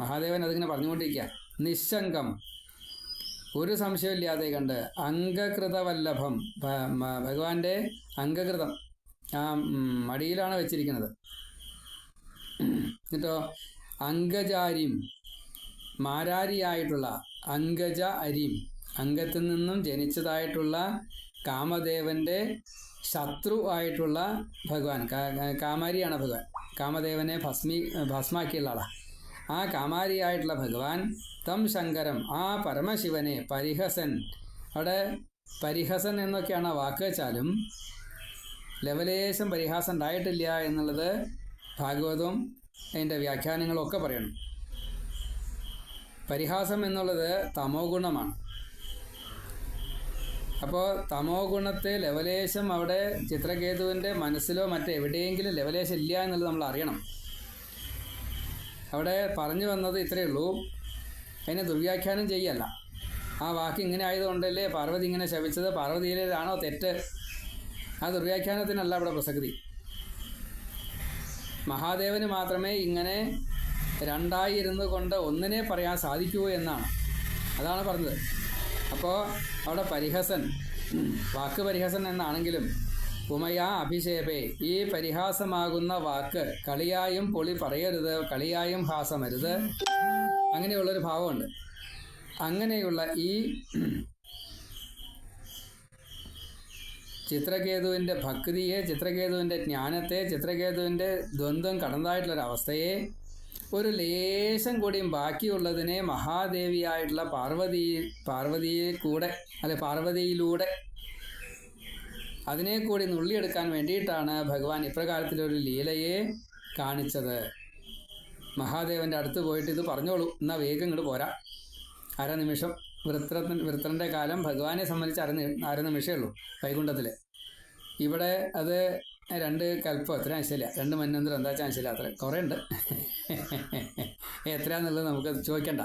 മഹാദേവൻ അതിങ്ങനെ പറഞ്ഞുകൊണ്ടിരിക്കുക. നിശങ്കം, ഒരു സംശയമില്ലാതെ കണ്ട്, അംഗകൃതവല്ലഭം, ഭഗവാന്റെ അംഗകൃതം ആ മടിയിലാണ് വെച്ചിരിക്കുന്നത്. എന്നിട്ടോ അംഗജാരിം, മാരാരിയായിട്ടുള്ള അംഗജ അരിം, അംഗത്തിൽ നിന്നും ജനിച്ചതായിട്ടുള്ള കാമദേവൻ്റെ ശത്രു ആയിട്ടുള്ള ഭഗവാൻ, കാമാരിയാണ് ഭഗവാൻ, കാമദേവനെ ഭസ്മാക്കിയുള്ള ആളാണ്. ആ കാമാരിയായിട്ടുള്ള ഭഗവാൻ തം ശങ്കരം, ആ പരമശിവനെ പരിഹസൻ, അവിടെ പരിഹസൻ എന്നൊക്കെയാണ് ആ വാക്ക് വെച്ചാലും ലവലേശം പരിഹാസം ഉണ്ടായിട്ടില്ല എന്നുള്ളത് ഭാഗവതവും അതിൻ്റെ വ്യാഖ്യാനങ്ങളും ഒക്കെ പറയണം. പരിഹാസം എന്നുള്ളത് തമോ ഗുണമാണ്. അപ്പോൾ തമോ ഗുണത്തെ ലവലേശം അവിടെ ചിത്രകേതുവിൻ്റെ മനസ്സിലോ മറ്റെവിടെയെങ്കിലും ലവലേശം ഇല്ല എന്നുള്ളത് നമ്മൾ അറിയണം. അവിടെ പറഞ്ഞു വന്നത് ഇത്രയേ ഉള്ളൂ, അതിനെ ദുർവ്യാഖ്യാനം ചെയ്യല്ല. ആ വാക്ക് ഇങ്ങനെ ആയതുകൊണ്ടല്ലേ പാർവതി ഇങ്ങനെ ശപിച്ചത്, പാർവതിയിലാണോ തെറ്റ്? ആ ദുർവ്യാഖ്യാനത്തിനല്ല അവിടെ പ്രസക്തി. മഹാദേവന് മാത്രമേ ഇങ്ങനെ രണ്ടായി ഇരുന്നു കൊണ്ട് ഒന്നിനെ പറയാൻ സാധിക്കൂ എന്നാണ്, അതാണ് പറഞ്ഞത്. അപ്പോൾ അവിടെ പരിഹസൻ, വാക്ക് പരിഹസൻ എന്നാണെങ്കിലും ഉമയാ അഭിഷേപേ, ഈ പരിഹാസമാകുന്ന വാക്ക് കളിയായും പൊളി പറയരുത്, കളിയായും ഹാസമരുത്, അങ്ങനെയുള്ളൊരു ഭാവമുണ്ട്. അങ്ങനെയുള്ള ഈ ചിത്രകേതുവിൻ്റെ ഭക്തിയെ, ചിത്രകേതുവിൻ്റെ ജ്ഞാനത്തെ, ചിത്രകേതുവിൻ്റെ ദ്വന്ദ്വം കടന്നതായിട്ടുള്ളൊരവസ്ഥയെ ഒരു ലേശം കൂടിയും ബാക്കിയുള്ളതിനെ മഹാദേവിയായിട്ടുള്ള പാർവതിയിലൂടെ അതിനെ കൂടി നുള്ളിയെടുക്കാൻ വേണ്ടിയിട്ടാണ് ഭഗവാൻ ഇപ്രകാരത്തിലൊരു ലീലയെ കാണിച്ചത്. മഹാദേവൻ്റെ അടുത്ത് പോയിട്ട് ഇത് പറഞ്ഞോളൂ, എന്നാൽ വേഗം ഇങ്ങോട്ട് പോരാ. അരനിമിഷം, വൃത്രൻ്റെ കാലം ഭഗവാനെ സംബന്ധിച്ച് അരനിമിഷമേ ഉള്ളൂ വൈകുണ്ഠത്തിൽ. ഇവിടെ അത് 2 കൽപ്പം, എത്ര ആവശ്യമില്ല, 2 മന്വന്തരം, എന്താ വെച്ചാൽ ആവശ്യമില്ല, അത്ര കുറേ ഉണ്ട്. എത്രയാണെന്നുള്ളത് നമുക്ക് ചോദിക്കണ്ട,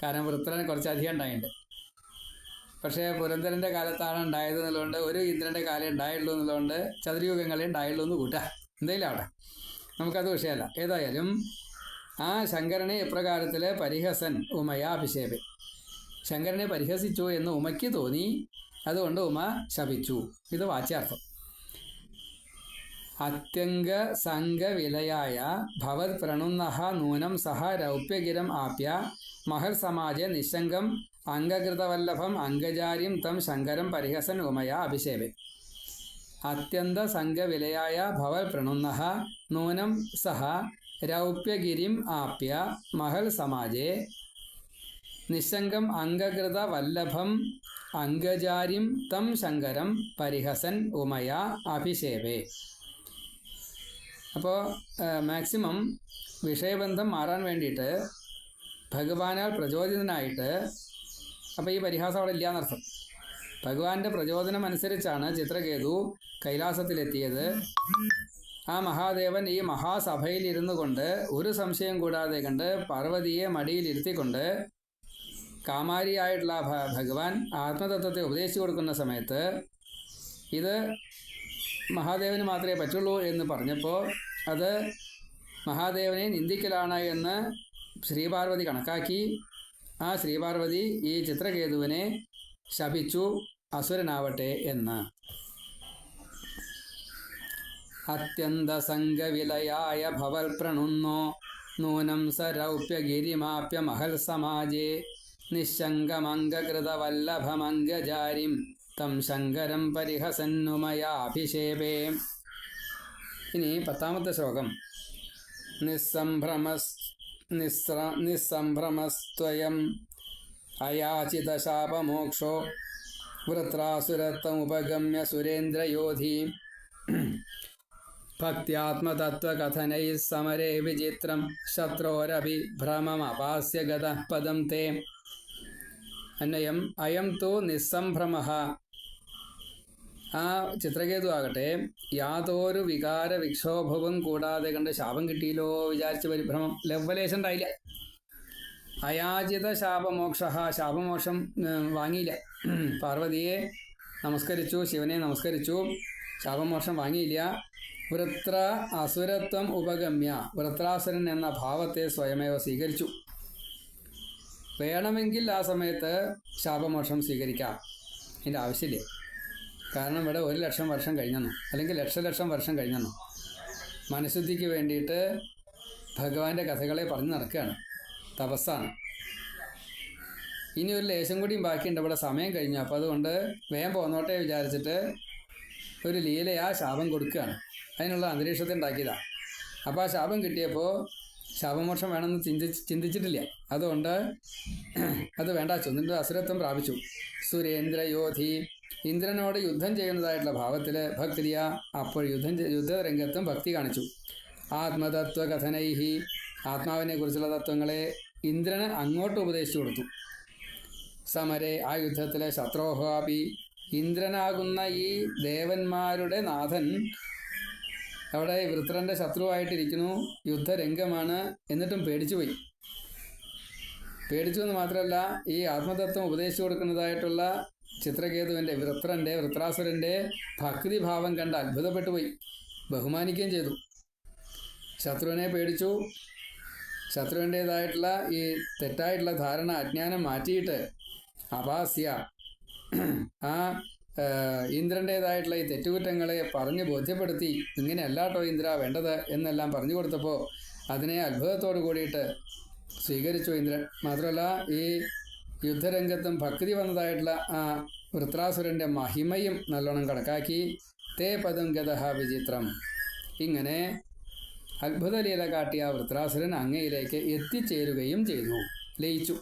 കാരണം വൃത്രന് കുറച്ചധികം ഉണ്ടായിട്ടുണ്ട്. പക്ഷേ പുരന്തരൻ്റെ കാലത്താണ് ഉണ്ടായത് എന്നുള്ളതുകൊണ്ട്, ഒരു ഇന്ദ്രൻ്റെ കാലം ഉണ്ടായുള്ളൂ എന്നുള്ളതുകൊണ്ട് ചതുർയുഗങ്ങളെ ഉണ്ടായുള്ളൂ എന്ന് കൂട്ടാം. എന്തെങ്കിലും അവിടെ നമുക്കത് വിഷയമല്ല. ഏതായാലും ആ ശങ്കരനെ ഇപ്രകാരത്തിൽ പരിഹസൻ ഉമയാഭിഷേപെ, ശങ്കരനെ പരിഹസിച്ചു എന്ന് ഉമയ്ക്ക് തോന്നി, അതുകൊണ്ട് ഉമ ശപിച്ചു. ഇത് വാച്യാർത്ഥം. അത്യംഗ സംഘവിലയായ ഭവത് പ്രണുന്നഹ നൂനം സഹ രൗപ്യഗിരം ആപ്യ മഹൽ സമാജെ നിശങ്കം അംഗകൃതവല്ലഭം അംഗജാരിം തം ശങ്കരം പരിഹസൻ ഉമയാ അഭിഷേപെ. അത്യന്ത സംഘവിലയായ ഭവൽ പ്രണുന്നഹ നൂനം സഹ രൗപ്യഗിരിം ആപ്യ മഹൽ സമാജെ നിശങ്കം അംഗകൃത വല്ലഭം അംഗജാരിം തം ശങ്കരം പരിഹസൻ ഉമയാ അഭിഷേപേ. അപ്പോൾ മാക്സിമം വിഷയബന്ധം മാറാൻ വേണ്ടിയിട്ട് ഭഗവാനാൽ പ്രചോദിതനായിട്ട്, അപ്പോൾ ഈ പരിഹാസം അവിടെ ഇല്ലയെന്നർത്ഥം. ഭഗവാന്റെ പ്രചോദനം അനുസരിച്ചാണ് ചിത്രകേതു കൈലാസത്തിലെത്തിയത്. ആ മഹാദേവൻ ഈ മഹാസഭയിൽ ഇരുന്നു കൊണ്ട് ഒരു സംശയം കൂടാതെ കണ്ട് പാർവതിയെ മടിയിലിരുത്തിക്കൊണ്ട് കാമാരിയായിട്ടുള്ള ഭഗവാൻ ആത്മതത്വത്തെ ഉപദേശിച്ചു കൊടുക്കുന്ന സമയത്ത് ഇത് മഹാദേവന് മാത്രമേ പറ്റുള്ളൂ എന്ന് പറഞ്ഞപ്പോൾ അത് മഹാദേവനെ നിന്ദിക്കലാണ് എന്ന് ശ്രീപാർവതി കണക്കാക്കി. ആ ശ്രീപാർവതി ഈ ചിത്രകേതുവിനെ ശപിച്ചു, അസുരനാവട്ടെ എന്ന്. അത്യന്ത സംഘവിലയായ ഭവൽ പ്രണുന്നോ നൂനം സരൗപ്യഗിരിമാപ്യ മഹൽ സമാജേ നിശങ്കമംഗകൃതവല്ലഭമംഗജാരിം തം ശങ്കരം പരിഹസന്നുമയാഭിഷേപേ. ഇനി 10ാമത്തെ ശ്ലോകം. നിസ്സംഭ്രമസ്ത്വയം അയാചിതശാപമോക്ഷോ വൃത്രാസുരത്വമുപഗമ്യ സുരേന്ദ്രയോധി ഭക്ത്യാത്മതത്വകഥനൈ സമരേ വിചിത്രം ശത്രോരഭിഭ്രമമപാസ്യ ഗതഃ പദം തേ. അന്വയം. അയം തു നിസ്സംഭ്രമഃ. ആ ചിത്രകേതു ആകട്ടെ യാതൊരു വികാര വിക്ഷോഭവും കൂടാതെ കണ്ട് ശാപം കിട്ടിയല്ലോ വിചാരിച്ച പരിഭ്രമം ലവ്വലേശം ഉണ്ടായില്ല. അയാചിത ശാപമോക്ഷ, ശാപമോക്ഷം വാങ്ങിയില്ല. പാർവതിയെ നമസ്കരിച്ചു, ശിവനെ നമസ്കരിച്ചു, ശാപമോക്ഷം വാങ്ങിയില്ല. വൃത്ര അസുരത്വം ഉപഗമ്യ, വൃത്രാസുരൻ എന്ന ഭാവത്തെ സ്വയമേവ സ്വീകരിച്ചു. വേണമെങ്കിൽ ആ സമയത്ത് ശാപമോക്ഷം സ്വീകരിക്കാം, ഇതിൻ്റെ ആവശ്യമില്ല. കാരണം ഇവിടെ 1,00,000 വർഷം കഴിഞ്ഞെന്നു, അല്ലെങ്കിൽ ലക്ഷം വർഷം കഴിഞ്ഞെന്നു. മനഃശുദ്ധിക്ക് വേണ്ടിയിട്ട് ഭഗവാന്റെ കഥകളെ പറഞ്ഞു നടക്കുകയാണ്. തപസ്സാണ്. ഇനി ഒരു ലേശം കൂടിയും ബാക്കിയുണ്ട്, ഇവിടെ സമയം കഴിഞ്ഞു. അപ്പോൾ അതുകൊണ്ട് വേഗം പോന്നോട്ടെ വിചാരിച്ചിട്ട് ഒരു ലീലയാ ശാപം കൊടുക്കുകയാണ്. അതിനുള്ള അന്തരീക്ഷത്തെ ഉണ്ടാക്കിയതാണ്. അപ്പോൾ ആ ശാപം കിട്ടിയപ്പോൾ ശാപമോക്ഷം വേണമെന്ന് ചിന്തിച്ചിട്ടില്ല. അതുകൊണ്ട് അത് വേണ്ട, എന്നിട്ട് അസുരത്വം പ്രാപിച്ചു. സുരേന്ദ്രയോധി, ഇന്ദ്രനോട് യുദ്ധം ചെയ്യുന്നതായിട്ടുള്ള ഭാവത്തിൽ ഭക്തിയ. അപ്പോൾ യുദ്ധരംഗത്തും ഭക്തി കാണിച്ചു. ആത്മതത്വകഥനൈഹി, ആത്മാവിനെ കുറിച്ചുള്ള തത്വങ്ങളെ ഇന്ദ്രന് അങ്ങോട്ട് ഉപദേശിച്ചു കൊടുത്തു. സമരെ, ആ യുദ്ധത്തിലെ ശത്രോഹാപി, ഇന്ദ്രനാകുന്ന ഈ ദേവന്മാരുടെ നാഥൻ അവിടെ വൃത്രന്റെ ശത്രുവായിട്ടിരിക്കുന്നു. യുദ്ധരംഗമാണ്. എന്നിട്ടും പേടിച്ചുപോയി. പേടിച്ചു എന്ന് മാത്രമല്ല, ഈ ആത്മതത്വം ഉപദേശിച്ചു കൊടുക്കുന്നതായിട്ടുള്ള ചിത്രകേതുവിൻ്റെ വൃത്രാസുരൻ്റെ ഭക്തിഭാവം കണ്ട് അത്ഭുതപ്പെട്ടു പോയി. ബഹുമാനിക്കുകയും ചെയ്തു. ശത്രുവിനെ പേടിച്ചു. ശത്രുവിൻ്റേതായിട്ടുള്ള ഈ തെറ്റായിട്ടുള്ള ധാരണ, അജ്ഞാനം മാറ്റിയിട്ട് അപാസ്യ, ആ ഇന്ദ്രൻ്റേതായിട്ടുള്ള ഈ തെറ്റുകുറ്റങ്ങളെ പറഞ്ഞ് ബോധ്യപ്പെടുത്തി. ഇങ്ങനെയല്ലാട്ടോ ഇന്ദ്ര വേണ്ടത് എന്നെല്ലാം പറഞ്ഞു കൊടുത്തപ്പോൾ അതിനെ അത്ഭുതത്തോടു കൂടിയിട്ട് സ്വീകരിച്ചു ഇന്ദ്രൻ. മാത്രമല്ല, ഈ യുദ്ധരംഗത്തും ഭക്തി വന്നതായിട്ടുള്ള ആ വൃത്രാസുരൻ്റെ മഹിമയും നല്ലോണം കണക്കാക്കി. തേ പദം ഗതഹ വിചിത്രം. ഇങ്ങനെ അത്ഭുതലീല കാട്ടിയ വൃത്രാസുരൻ അങ്ങയിലേക്ക് എത്തിച്ചേരുകയും ചെയ്തു, ലയിച്ചു.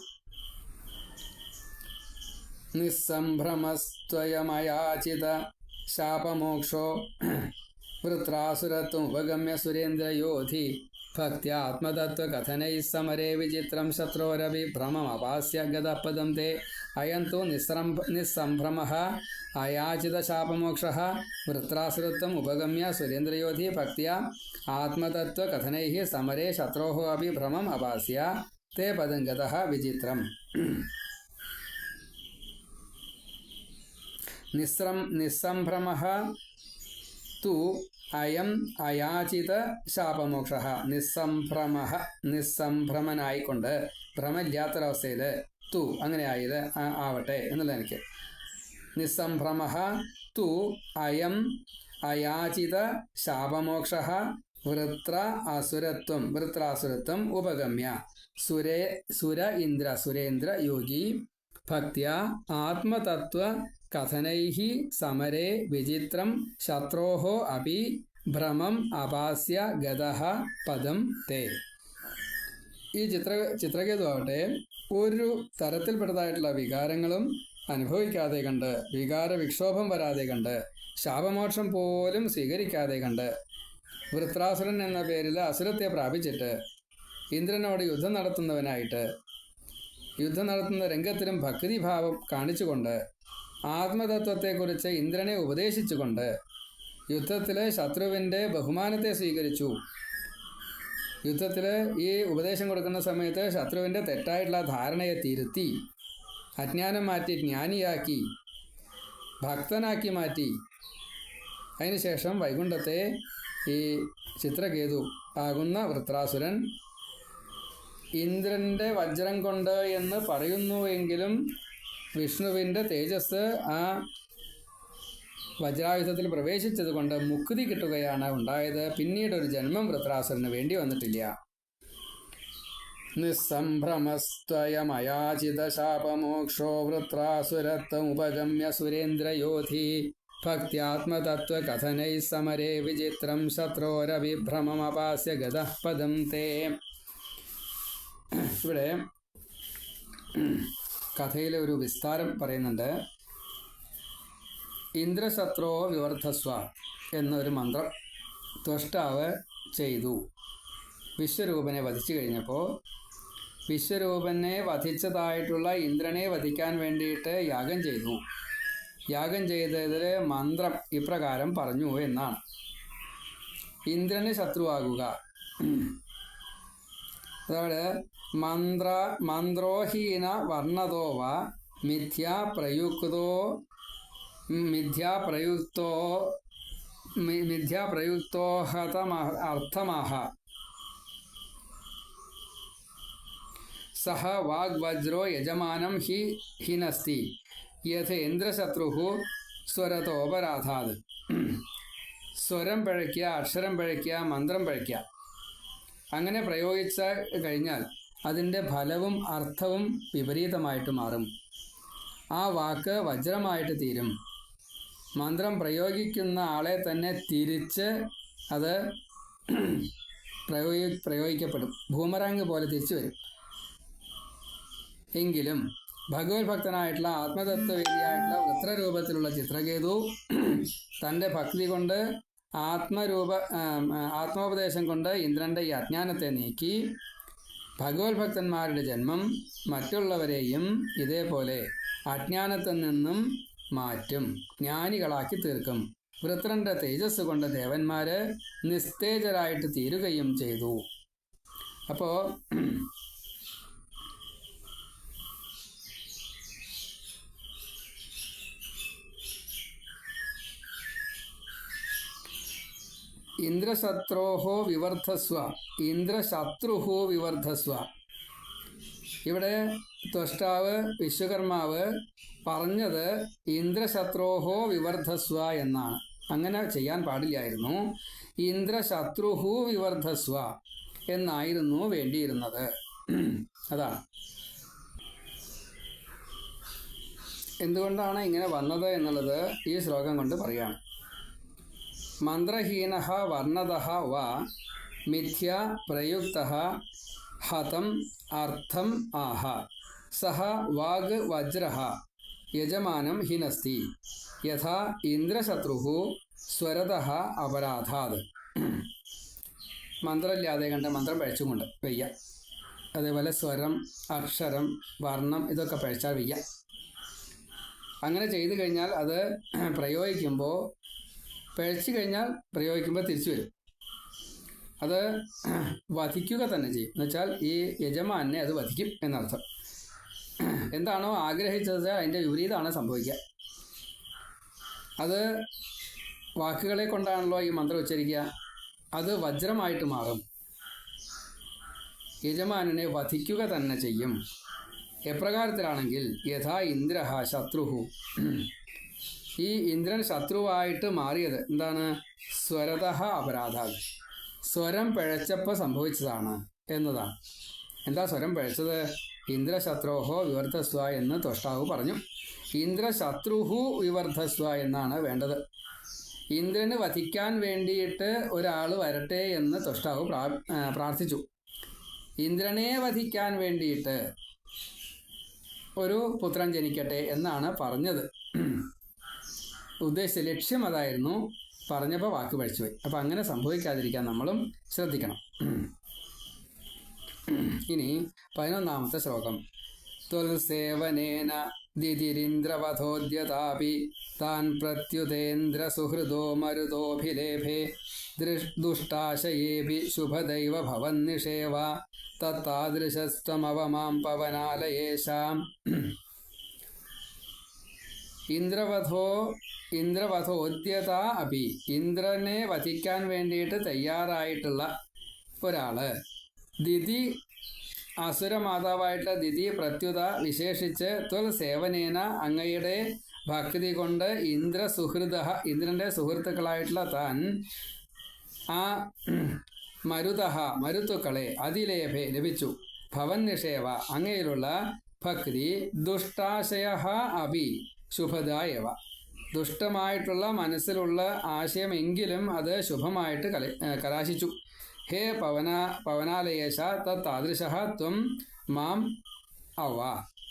നിസ്സംഭ്രമസ്ത്വയമയാചിത ശാപമോക്ഷോ വൃത്രാസുരത്വം ഉപഗമ്യ സുരേന്ദ്രയോധി ഭക്ത്യാത്മതത്വകഥനൈ സമരേ വിചിത്രം ശത്രോരവിഭ്രമമപാസ്യ ഗതപദം തേ. അയം തു നിസ്സംഭ്രമഃ അയാചിതശാപമോക്ഷഃ വൃത്രാസുരത്വം ഉപഗമ്യ സുരേന്ദ്രയോധി ഭക്ത്യാ ആത്മതത്വകഥനൈ സമരേ ശത്രോഃ അപി ഭ്രമം അപാസ്യ തേ പദം ഗതഃ വിചിത്രം. നിസ്സംഭ്രമഃ തു അയം അയാചിത ശാപമോക്ഷഃ. നിസ്സംഭ്രമനായിക്കൊണ്ട്, ഭ്രമമില്ലാത്തൊരവസ്ഥയിൽ, തു അങ്ങനെ ആവട്ടെ എന്നുള്ള എനിക്ക്. നിസ്സംഭ്രമഃ തു അയം അയാചിത ശാപമോക്ഷഃ വൃത്രാസുരത്വം ഉപഗമ്യ സുരേന്ദ്ര യോഗി ഭക്ത്യാ ആത്മതത്വ കഥനൈഃ സമരേ വിചിത്രം ശത്രോഃ അപി ഭ്രമം അപാസ്യ ഗതഃ പദം തേ. ഈ ചിത്രകേതു ആവട്ടെ ഒരു തരത്തിൽപ്പെട്ടതായിട്ടുള്ള വികാരങ്ങളും അനുഭവിക്കാതെ കണ്ട്, വികാര വിക്ഷോഭം വരാതെ കണ്ട്, ശാപമോക്ഷം പോലും സ്വീകരിക്കാതെ കണ്ട്, വൃത്രാസുരൻ എന്ന പേരിൽ അസുരത്തെ പ്രാപിച്ചിട്ട് ഇന്ദ്രനോട് യുദ്ധം നടത്തുന്നവനായിട്ട്, യുദ്ധം നടത്തുന്ന രംഗത്തിലും ഭക്തിഭാവം കാണിച്ചുകൊണ്ട്, ആത്മതത്വത്തെക്കുറിച്ച് ഇന്ദ്രനെ ഉപദേശിച്ചുകൊണ്ട്, യുദ്ധത്തിൽ ശത്രുവിൻ്റെ ബഹുമാനത്തെ സ്വീകരിച്ചു. യുദ്ധത്തിൽ ഈ ഉപദേശം കൊടുക്കുന്ന സമയത്ത് ശത്രുവിൻ്റെ തെറ്റായിട്ടുള്ള ധാരണയെ തിരുത്തി, അജ്ഞാനം മാറ്റി ജ്ഞാനിയാക്കി, ഭക്തനാക്കി മാറ്റി. അതിനുശേഷം വൈകുണ്ഠത്തെ ഈ ചിത്രകേതു ആകുന്ന വൃത്രാസുരൻ ഇന്ദ്രൻ്റെ വജ്രം കൊണ്ട് എന്ന് പറയുന്നുവെങ്കിലും വിഷ്ണുവിൻ്റെ തേജസ് ആ വജ്രായുധത്തിൽ പ്രവേശിച്ചത് കൊണ്ട് മുക്തി കിട്ടുകയാണ് ഉണ്ടായത്. പിന്നീടൊരു ജന്മം വൃത്രാസുരന് വേണ്ടി വന്നിട്ടില്ല. നിസ്സംഭ്രമസ്ത്വയമയാചിത ശാപമോക്ഷോ വൃത്രാസുരത്വമുപഗമ്യ സുരേന്ദ്രയോധി ഭക്ത്യാത്മതത്വകഥനൈ സമരേ വിചിത്രം ശത്രോരവിഭ്രമമപാസ്യ ഗതഃ പദം തേ. ഇവിടെ കഥയിലെ ഒരു വിസ്താരം പറയുന്നുണ്ട്. ഇന്ദ്രശത്രോ വിവർദ്ധസ്വ എന്നൊരു മന്ത്രം ത്വഷ്ടാവ് ചെയ്തു. വിശ്വരൂപനെ വധിച്ചു കഴിഞ്ഞപ്പോൾ വിശ്വരൂപനെ വധിച്ചതായിട്ടുള്ള ഇന്ദ്രനെ വധിക്കാൻ വേണ്ടിയിട്ട് യാഗം ചെയ്തു. യാഗം ചെയ്തതിൽ മന്ത്രം ഇപ്രകാരം പറഞ്ഞു എന്നാണ്: ഇന്ദ്രന് ശത്രുവാകുക. അതായത് മന്ത്രോഹീന വർണ്ണതോവ മിഥ്യാപ്രയുക്തോഹതമർത്ഥമഃ സഹ വാഗ്വജ്രോ യജമാനം ഹിനസ്തി യഥേന്ദ്രശത്രുഃ സ്വരതോപരാധാത്. സ്വരം പഴയ്ക്കുക, അക്ഷരം പഴയ്ക്കുക, മന്ത്രം പഴയ്ക്കുക. അങ്ങനെ പ്രയോഗിച്ച കഴിഞ്ഞാൽ അതിൻ്റെ ഫലവും അർത്ഥവും വിപരീതമായിട്ട് മാറും. ആ വാക്ക് വജ്രമായിട്ട് തീരും. മന്ത്രം പ്രയോഗിക്കുന്ന ആളെ തന്നെ തിരിച്ച് അത് പ്രയോഗിക്കപ്പെടും. ബൂമറാങ് പോലെ തിരിച്ചു വരും. എങ്കിലും ഭഗവത് ഭക്തനായിട്ടുള്ള ആത്മതത്വവേദിയായിട്ടുള്ള വൃത്രരൂപത്തിലുള്ള ചിത്രകേതു തൻ്റെ ഭക്തി കൊണ്ട് ആത്മോപദേശം കൊണ്ട് ഇന്ദ്രൻ്റെ ഈ അജ്ഞാനത്തെ നീക്കി ഭഗവത് ഭക്തന്മാരുടെ ജന്മം മറ്റുള്ളവരെയും ഇതേപോലെ അജ്ഞാനത്തിൽ നിന്നും മാറ്റും, ജ്ഞാനികളാക്കി തീർക്കും. വൃത്രന്റെ തേജസ് കൊണ്ട് ദേവന്മാര് നിസ്തേജരായിട്ട് തീരുകയും ചെയ്തു. അപ്പോൾ ഇന്ദ്രശത്രോഹോ വിവർദ്ധസ്വ, ഇന്ദ്രശത്രുഹോ വിവർദ്ധസ്വ. ഇവിടെ ത്വഷ്ടാവ് വിശ്വകർമാവ് പറഞ്ഞത് ഇന്ദ്രശത്രോഹോ വിവർദ്ധസ്വ എന്നാണ്. അങ്ങനെ ചെയ്യാൻ പാടില്ലായിരുന്നു. ഇന്ദ്രശത്രുഹു വിവർദ്ധസ്വ എന്നായിരുന്നു വേണ്ടിയിരുന്നത്. അതാണ് എന്തുകൊണ്ടാണ് ഇങ്ങനെ വന്നത് എന്നുള്ളത് ഈ ശ്ലോകം കൊണ്ട് പറയുകയാണ്. മന്ത്രഹീനഃ വർണ്ണതഃ വാ മിഥ്യാ പ്രയുക്തഃ ഹതം അർത്ഥം ആഹ സഹ വാഗ് വജ്രഃ യജമാനം ഹിനസ്തി യഥാ ഇന്ദ്രശത്രുഃ സ്വരതഃ അപരാധാത്. മന്ത്രമില്ലാതെ കണ്ട് മന്ത്രം പഴച്ചുകൊണ്ട് വയ്യ. അതേപോലെ സ്വരം, അക്ഷരം, വർണ്ണം ഇതൊക്കെ പഴച്ചാൽ വയ്യ. അങ്ങനെ ചെയ്തു കഴിഞ്ഞാൽ അത് പ്രയോഗിക്കുമ്പോൾ പഴച്ചു കഴിഞ്ഞാൽ പ്രയോഗിക്കുമ്പോൾ തിരിച്ചു വരും. അത് വധിക്കുക തന്നെ ചെയ്യും. എന്നുവെച്ചാൽ ഈ യജമാനെ അത് വധിക്കും എന്നർത്ഥം. എന്താണോ ആഗ്രഹിച്ചത് അതിൻ്റെ വിപരീതമാണ് സംഭവിക്കുക. അത് വാക്കുകളെ കൊണ്ടാണല്ലോ ഈ മന്ത്രം ഉച്ചരിക്കുക. അത് വജ്രമായിട്ട് മാറും. യജമാനെ വധിക്കുക തന്നെ ചെയ്യും. എപ്രകാരത്തിലാണെങ്കിൽ യഥാ ഇന്ദ്രഃ ശത്രുഹു, ഈ ഇന്ദ്രൻ ശത്രുവായിട്ട് മാറിയത് എന്താണ്? സ്വരതഃ അപരാധാത്, സ്വരം പിഴച്ചപ്പോൾ സംഭവിച്ചതാണ് എന്നതാണ്. എന്താ സ്വരം പിഴച്ചത്? ഇന്ദ്രശത്രോഹോ വിവർദ്ധസ്വ എന്ന് ത്വഷ്ടാവ് പറഞ്ഞു. ഇന്ദ്രശത്രുഹു വിവർദ്ധസ്വ എന്നാണ് വേണ്ടത്. ഇന്ദ്രന് വധിക്കാൻ വേണ്ടിയിട്ട് ഒരാൾ വരട്ടെ എന്ന് ത്വഷ്ടാവ് പ്രാർത്ഥിച്ചു. ഇന്ദ്രനെ വധിക്കാൻ വേണ്ടിയിട്ട് ഒരു പുത്രൻ ജനിക്കട്ടെ എന്നാണ് പറഞ്ഞത്. ഉദ്ദേശിച്ച ലക്ഷ്യം അതായിരുന്നു. പറഞ്ഞപ്പോൾ വാക്ക് പഴിച്ചുപോയി. അപ്പം അങ്ങനെ സംഭവിക്കാതിരിക്കാൻ നമ്മളും ശ്രദ്ധിക്കണം. ഇനി 11ാമത്തെ ശ്ലോകം. ത്വൽസേവനേന ദിതിരിന്ദ്രവധോദ്യതാപി താൻ പ്രത്യുതേന്ദ്ര സുഹൃദോ മരുതോഭിലേഭേ ദുഷ്ടാശയേഭി ശുഭദൈവ ഭവന്നിഷേവ തത്താദൃശസ്ത്വമവമാം പവനാലയേശാം. ഇന്ദ്രവധോദ്യത അപി, ഇന്ദ്രനെ വധിക്കാൻ വേണ്ടിയിട്ട് തയ്യാറായിട്ടുള്ള ഒരാള്. ദിതി, അസുരമാതാവായിട്ടുള്ള ദിതി പ്രത്യുത വിശേഷിച്ച് ത്വൽ സേവനേന, അങ്ങയുടെ ഭക്തി കൊണ്ട് ഇന്ദ്രസുഹൃദ, ഇന്ദ്രന്റെ സുഹൃത്തുക്കളായിട്ടുള്ള താൻ ആ മരുത്തുക്കളെ അതിലേഭേ ലഭിച്ചു. ഭവൻ നിഷേവ, അങ്ങയിലുള്ള ഭക്തി ദുഷ്ടാശയ അപി ശുഭദായവ, ദുഷ്ടമായിട്ടുള്ള മനസ്സിലുള്ള ആശയമെങ്കിലും അത് ശുഭമായിട്ട് കലാശിച്ചു. ഹേ പവനാലയേശ തത്താദൃശ ത്വം മാം അവ,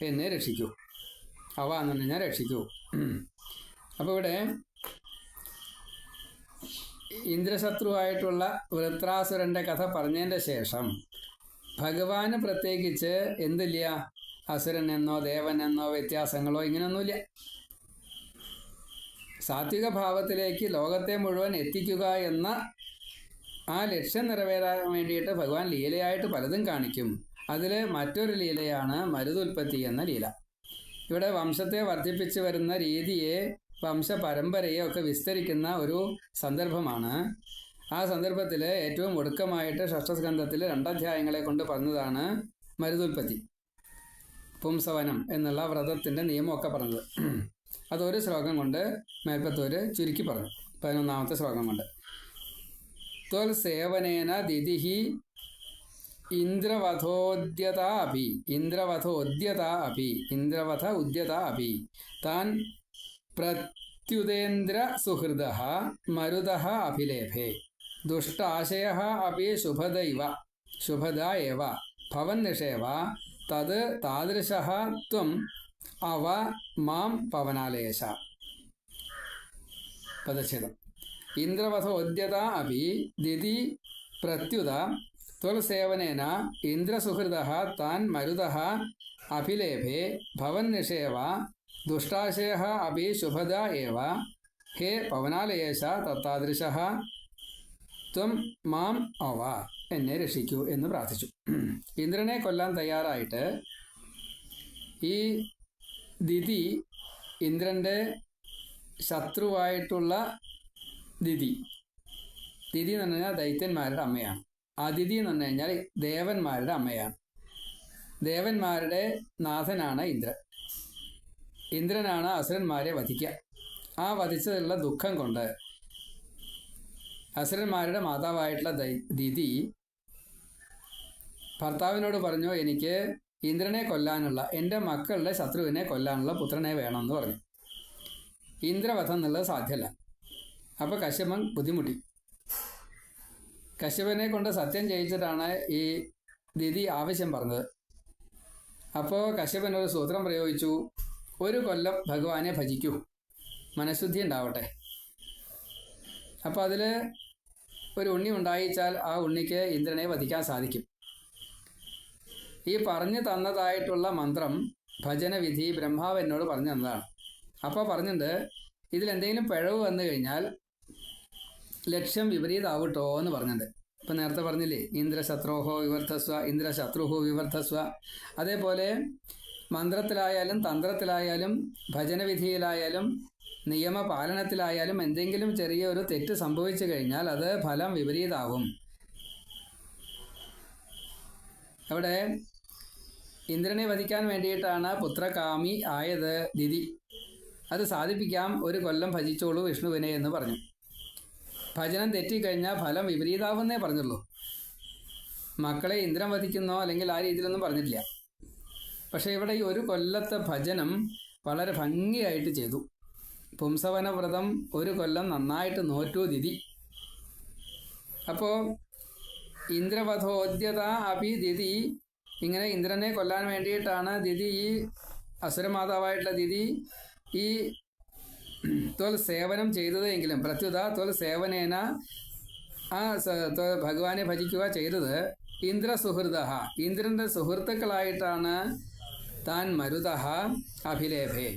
എന്നെ രക്ഷിക്കൂ. അവ എന്ന് പറഞ്ഞാൽ രക്ഷിക്കൂ. അപ്പോൾ ഇവിടെ ഇന്ദ്രശത്രുവായിട്ടുള്ള വൃത്രാസുരൻ്റെ കഥ പറഞ്ഞതിൻ്റെ ശേഷം ഭഗവാന് പ്രത്യേകിച്ച് എന്തില്ല, അസുരനെന്നോ ദേവനെന്നോ വ്യത്യാസങ്ങളോ ഇങ്ങനെയൊന്നുമില്ല. സാത്വിക ഭാവത്തിലേക്ക് ലോകത്തെ മുഴുവൻ എത്തിക്കുക എന്ന ആ ലക്ഷ്യം നിറവേറാൻ വേണ്ടിയിട്ട് ഭഗവാൻ ലീലയായിട്ട് പലതും കാണിക്കും. അതിൽ മറ്റൊരു ലീലയാണ് മരുതുൽപ്പത്തി എന്ന ലീല. ഇവിടെ വംശത്തെ വർദ്ധിപ്പിച്ചു വരുന്ന രീതിയെ, വംശപരമ്പരയെ ഒക്കെ വിസ്തരിക്കുന്ന ഒരു സന്ദർഭമാണ്. ആ സന്ദർഭത്തിൽ ഏറ്റവും ഒടുക്കമായിട്ട് ഷഷ്ഠസ്കന്ധത്തിൽ 2 അധ്യായങ്ങളെ കൊണ്ട് പറഞ്ഞതാണ് മരുതുൽപ്പത്തി, പുംസവനം എന്നുള്ള വ്രതത്തിൻ്റെ നിയമമൊക്കെ പറഞ്ഞത്. അതൊരു ശ്ലോകം കൊണ്ട് മേൽപ്പത്തൂർ ചുരുക്കി പറഞ്ഞു. 11ാമത്തെ ശ്ലോകം കൊണ്ട് ത്വൽ സേവനേന ദിതിഹി ഇന്ദ്രവധോദ്യത അഭി ഇന്ദ്രവധ ഉദ്യത അഭി താൻ പ്രത്യുതേന്ദ്ര സുഹൃദ മരുത അഭിലേഭേ ദുഷ്ടാശയ അപി ശുഭദ ഏവ ഭവൻ നിഷേവ തത് താദൃശഃ ത്വം അവ മാം പവനാലയേശ. പദച്ഛേദം. ഇന്ദ്രവധോദ്യത അപി ദിതി പ്രത്യുത ത്വൽസേവനേന ഇന്ദ്രസുഹൃദഃ താൻ മരുതഃ അഭിലേഭേ ഭവൻ നിഷേവ ദുഷ്ടാശയഃ അപി ശുഭദ ഏവ ഹേ പവനാലയേശ തത്താദൃശഃ ത്വം മാം അവ എന്നെ രക്ഷിക്കൂ എന്ന് പ്രാർത്ഥിച്ചു. ഇന്ദ്രനെ കൊല്ലാൻ തയ്യാറായിട്ട് ഈ ദിതി, ഇന്ദ്രൻ്റെ ശത്രുവായിട്ടുള്ള ദിതി എന്ന് പറഞ്ഞു കഴിഞ്ഞാൽ ദൈത്യന്മാരുടെ അമ്മയാണ്. അതിഥി എന്ന് പറഞ്ഞു കഴിഞ്ഞാൽ ദേവന്മാരുടെ അമ്മയാണ്. ദേവന്മാരുടെ നാഥനാണ് ഇന്ദ്രൻ. ഇന്ദ്രനാണ് അസുരന്മാരെ വധിക്കുക. ആ വധിച്ചതിലുള്ള ദുഃഖം കൊണ്ട് അസുരന്മാരുടെ മാതാവായിട്ടുള്ള ദിതി ഭർത്താവിനോട് പറഞ്ഞു, എനിക്ക് ഇന്ദ്രനെ കൊല്ലാനുള്ള, എൻ്റെ മക്കളുടെ ശത്രുവിനെ കൊല്ലാനുള്ള പുത്രനെ വേണമെന്ന് പറഞ്ഞു. ഇന്ദ്രവധം എന്നുള്ളത് സാധ്യമല്ല. അപ്പോൾ കശ്യപൻ ബുദ്ധിമുട്ടി. കശ്യപനെ കൊണ്ട് സത്യം ചെയ്യിച്ചിട്ടാണ് ഈ ദിതി ആവശ്യം പറഞ്ഞത്. അപ്പോൾ കശ്യപൻ ഒരു സൂത്രം പ്രയോഗിച്ചു, ഒരു കൊല്ലം ഭഗവാനെ ഭജിക്കൂ, മനഃശുദ്ധി ഉണ്ടാവട്ടെ. അപ്പോൾ അതിൽ ഒരു ഉണ്ണി ഉണ്ടായിച്ചാൽ ആ ഉണ്ണിക്ക് ഇന്ദ്രനെ വധിക്കാൻ സാധിക്കും. ഈ പറഞ്ഞു തന്നതായിട്ടുള്ള മന്ത്രം, ഭജനവിധി ബ്രഹ്മാവ് എന്നോട് പറഞ്ഞു തന്നതാണ്. അപ്പോൾ പറഞ്ഞിട്ടുണ്ട്, ഇതിലെന്തെങ്കിലും പിഴവ് വന്നു കഴിഞ്ഞാൽ ലക്ഷ്യം വിപരീതമാവട്ടോ എന്ന് പറഞ്ഞിട്ടുണ്ട്. ഇപ്പം നേരത്തെ പറഞ്ഞില്ലേ, ഇന്ദ്രശത്രോഹോ വിവർദ്ധസ്വ, ഇന്ദ്രശത്രുഹോ വിവർദ്ധസ്വ. അതേപോലെ മന്ത്രത്തിലായാലും തന്ത്രത്തിലായാലും ഭജനവിധിയിലായാലും നിയമപാലനത്തിലായാലും എന്തെങ്കിലും ചെറിയൊരു തെറ്റ് സംഭവിച്ചു കഴിഞ്ഞാൽ അത് ഫലം വിപരീതമാകും. അവിടെ ഇന്ദ്രനെ വധിക്കാൻ വേണ്ടിയിട്ടാണ് പുത്രകാമി ആയത് ദിതി. അത് സാധിപ്പിക്കാം, ഒരു കൊല്ലം ഭജിച്ചോളൂ വിഷ്ണുവിനെ എന്ന് പറഞ്ഞു. ഭജനം തെറ്റിക്കഴിഞ്ഞാൽ ഫലം വിപരീതാവുന്നേ പറഞ്ഞുള്ളൂ. മക്കളെ ഇന്ദ്രൻ വധിക്കുന്നോ അല്ലെങ്കിൽ ആ രീതിയിലൊന്നും പറഞ്ഞിട്ടില്ല. പക്ഷേ ഇവിടെ ഈ ഒരു കൊല്ലത്തെ ഭജനം വളരെ ഭംഗിയായിട്ട് ചെയ്തു. പുംസവന വ്രതം ഒരു കൊല്ലം നന്നായിട്ട് നോറ്റു ദിതി. അപ്പോൾ ഇന്ദ്രവധോദ്യത അപി ദിതി, ഇങ്ങനെ ഇന്ദ്രനെ കൊല്ലാൻ വേണ്ടിയിട്ടാണ് ദിതി, ഈ അസുരമാതാവായിട്ടുള്ള ദിതി ഈ ത്വൽ സേവനം ചെയ്തത് എങ്കിലും പ്രത്യുത ത്വൽ സേവനേന ആ ഭഗവാനെ ഭജിക്കുക ചെയ്തത് ഇന്ദ്രസുഹൃദ, ഇന്ദ്രൻ്റെ സുഹൃത്തുക്കളായിട്ടാണ് താൻ മരുത അഭിലേഭേ.